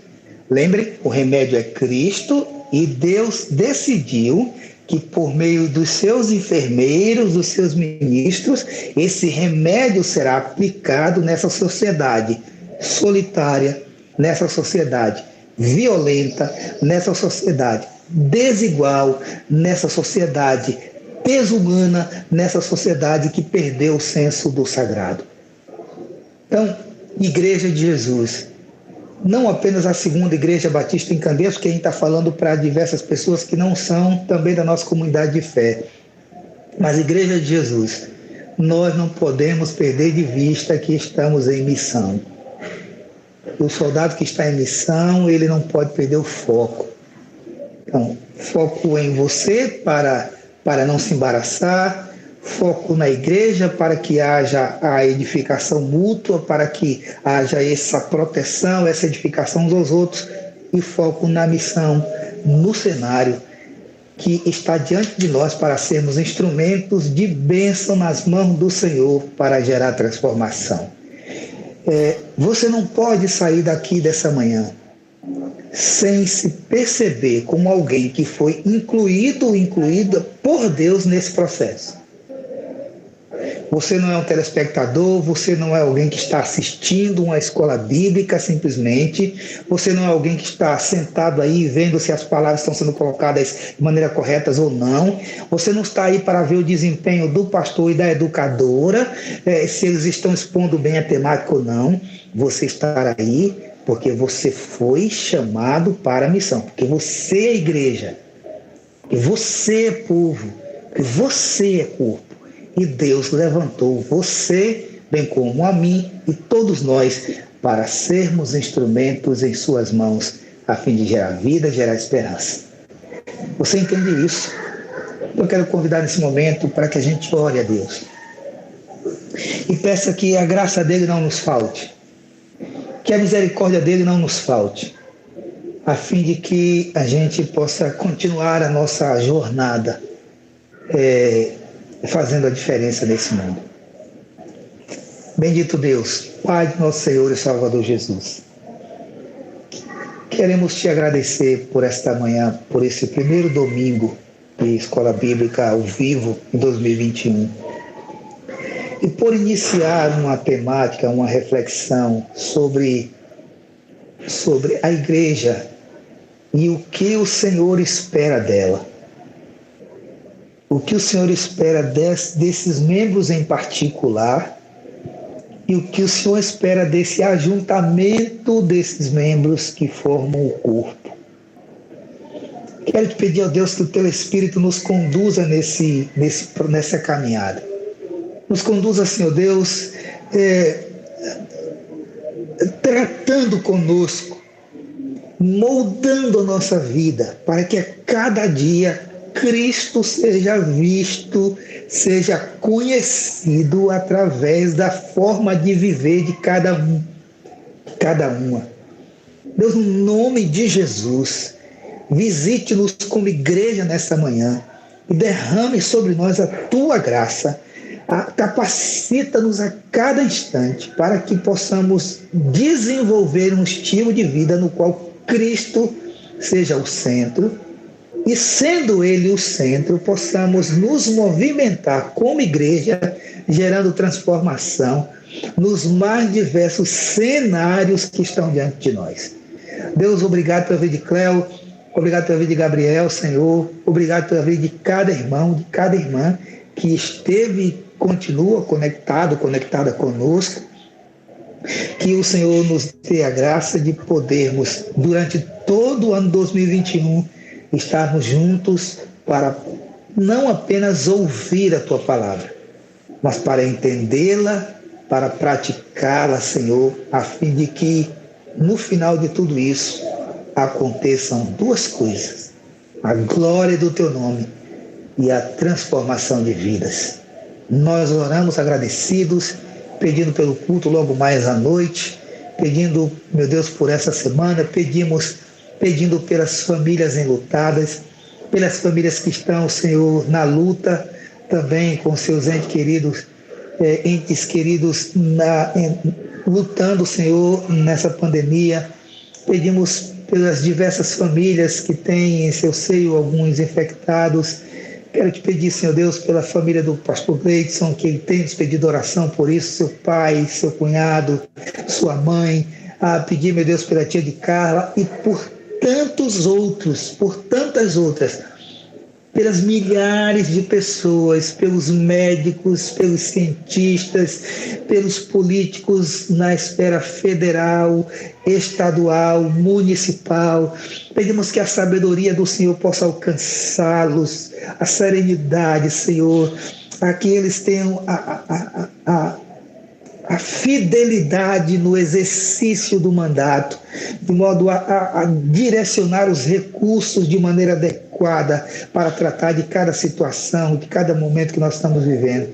Lembre, o remédio é Cristo, e Deus decidiu que por meio dos seus enfermeiros, dos seus ministros, esse remédio será aplicado nessa sociedade solitária, nessa sociedade violenta, nessa sociedade desigual, nessa sociedade desumana, nessa sociedade que perdeu o senso do sagrado. Então, Igreja de Jesus, não apenas a segunda Igreja Batista em Candeias, que a gente está falando para diversas pessoas que não são também da nossa comunidade de fé, mas Igreja de Jesus, nós não podemos perder de vista que estamos em missão. O soldado que está em missão, ele não pode perder o foco. Então, foco em você para não se embaraçar, foco na igreja para que haja a edificação mútua, para que haja essa proteção, essa edificação uns aos outros, e foco na missão, no cenário que está diante de nós para sermos instrumentos de bênção nas mãos do Senhor para gerar transformação. Você não pode sair daqui dessa manhã sem se perceber como alguém que foi incluída por Deus nesse processo. Você não é um telespectador, você não é alguém que está assistindo uma escola bíblica simplesmente, você não é alguém que está sentado aí vendo se as palavras estão sendo colocadas de maneira correta ou não, você não está aí para ver o desempenho do pastor e da educadora, se eles estão expondo bem a temática ou não. Você está aí porque você foi chamado para a missão, porque você é igreja, porque você é povo, porque você é corpo. E Deus levantou você, bem como a mim e todos nós, para sermos instrumentos em suas mãos, a fim de gerar vida, gerar esperança. Você entende isso? Eu quero convidar nesse momento para que a gente ore a Deus. E peça que a graça dele não nos falte, que a misericórdia dele não nos falte, a fim de que a gente possa continuar a nossa jornada, fazendo a diferença nesse mundo. Bendito Deus, Pai de nosso Senhor e Salvador Jesus. Queremos te agradecer por esta manhã, por esse primeiro domingo de Escola Bíblica ao vivo em 2021. E por iniciar uma temática, uma reflexão sobre a igreja e o que o Senhor espera dela. O que o Senhor espera desses membros em particular e o que o Senhor espera desse ajuntamento desses membros que formam o corpo. Quero te pedir, ó Deus, que o Teu Espírito nos conduza nessa caminhada. Nos conduza, Senhor Deus, tratando conosco, moldando a nossa vida, para que a cada dia Cristo seja visto, seja conhecido através da forma de viver de cada uma. Deus, no nome de Jesus, visite-nos como igreja nessa manhã e derrame sobre nós a Tua graça. Capacita-nos a cada instante para que possamos desenvolver um estilo de vida no qual Cristo seja o centro. E sendo Ele o centro, possamos nos movimentar como igreja, gerando transformação nos mais diversos cenários que estão diante de nós. Deus, obrigado pela vida de Cléo, obrigado pela vida de Gabriel, Senhor, obrigado pela vida de cada irmão, de cada irmã que esteve e continua conectada conosco. Que o Senhor nos dê a graça de podermos, durante todo o ano 2021, estarmos juntos para não apenas ouvir a Tua palavra, mas para entendê-la, para praticá-la, Senhor, a fim de que, no final de tudo isso, aconteçam duas coisas: a glória do Teu nome e a transformação de vidas. Nós oramos agradecidos, pedindo pelo culto logo mais à noite, pedindo, meu Deus, por essa semana, pedindo pelas famílias enlutadas, pelas famílias que estão, Senhor, na luta, também com seus entes queridos lutando, Senhor, nessa pandemia. Pedimos pelas diversas famílias que têm em seu seio alguns infectados. Quero te pedir, Senhor Deus, pela família do pastor Gleidson, que ele tem nos pedido oração por isso, seu pai, seu cunhado, sua mãe. Pedir, meu Deus, pela tia de Carla e por tantos outros, por tantas outras, pelas milhares de pessoas, pelos médicos, pelos cientistas, pelos políticos na esfera federal, estadual, municipal. Pedimos que a sabedoria do Senhor possa alcançá-los, a serenidade, Senhor, a que eles tenham a fidelidade no exercício do mandato, de modo a direcionar os recursos de maneira adequada para tratar de cada situação, de cada momento que nós estamos vivendo.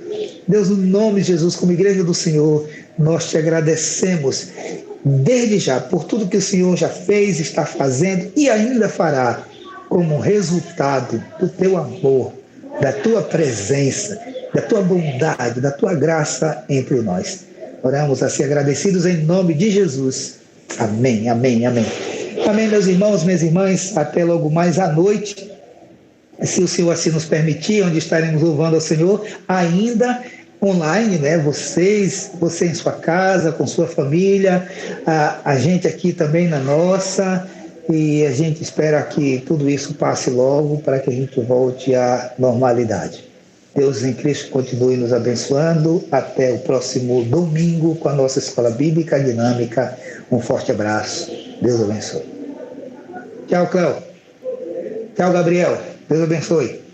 Deus, no nome de Jesus, como igreja do Senhor, nós te agradecemos desde já por tudo que o Senhor já fez, está fazendo e ainda fará, como resultado do teu amor, da tua presença, da tua bondade, da tua graça entre nós. Oramos assim agradecidos em nome de Jesus. Amém, amém, amém. Amém, meus irmãos, minhas irmãs. Até logo mais à noite, se o Senhor assim nos permitir, onde estaremos louvando ao Senhor, ainda online, né? Você em sua casa, com sua família, a gente aqui também na nossa, e a gente espera que tudo isso passe logo para que a gente volte à normalidade. Deus em Cristo continue nos abençoando. Até o próximo domingo com a nossa Escola Bíblica Dinâmica. Um forte abraço. Deus abençoe. Tchau, Cléo. Tchau, Gabriel. Deus abençoe.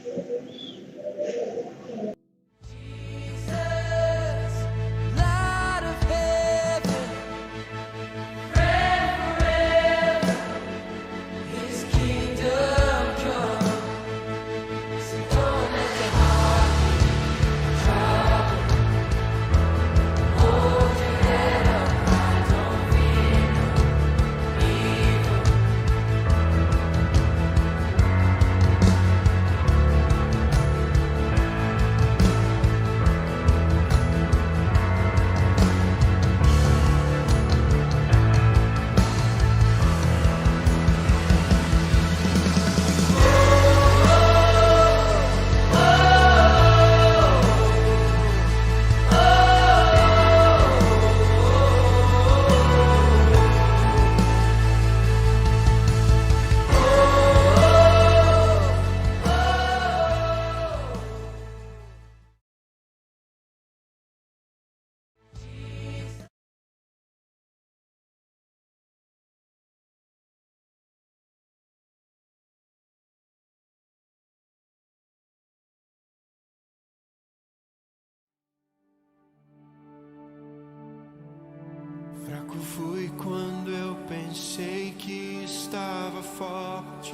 Fraco fui quando eu pensei que estava forte.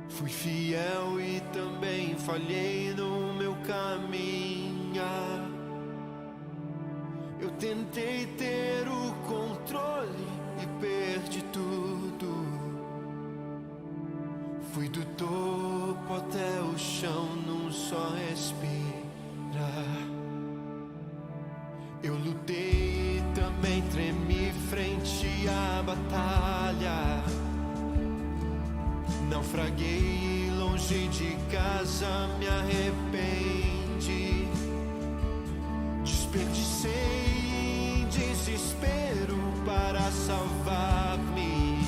Fui fiel e também falhei no meu caminhar. Eu tentei ter o controle e perdi tudo. Fui do topo até o chão num só respirar. Eu lutei e também tremi frente à batalha. Naufraguei e longe de casa me arrependi. Desperdicei desespero para salvar-me.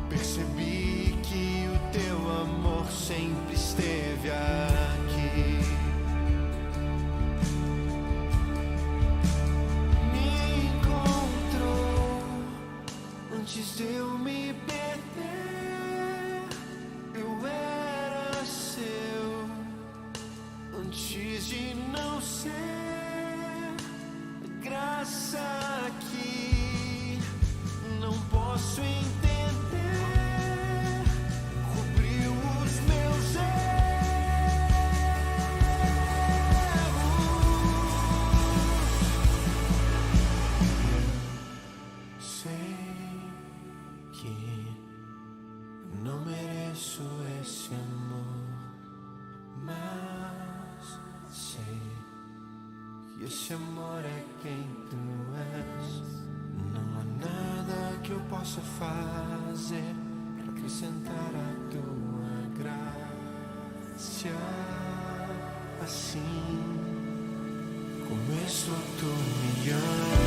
Percebi que o teu amor sempre esteve aqui. Antes de eu me perder, eu era seu. Antes de não ser, graça aqui. Não posso entender, cobriu os meus erros. Sei que não mereço esse amor, mas sei que esse amor é quem tu és. Não há nada que eu possa fazer para acrescentar a tua graça. Assim como estou, tu me amas.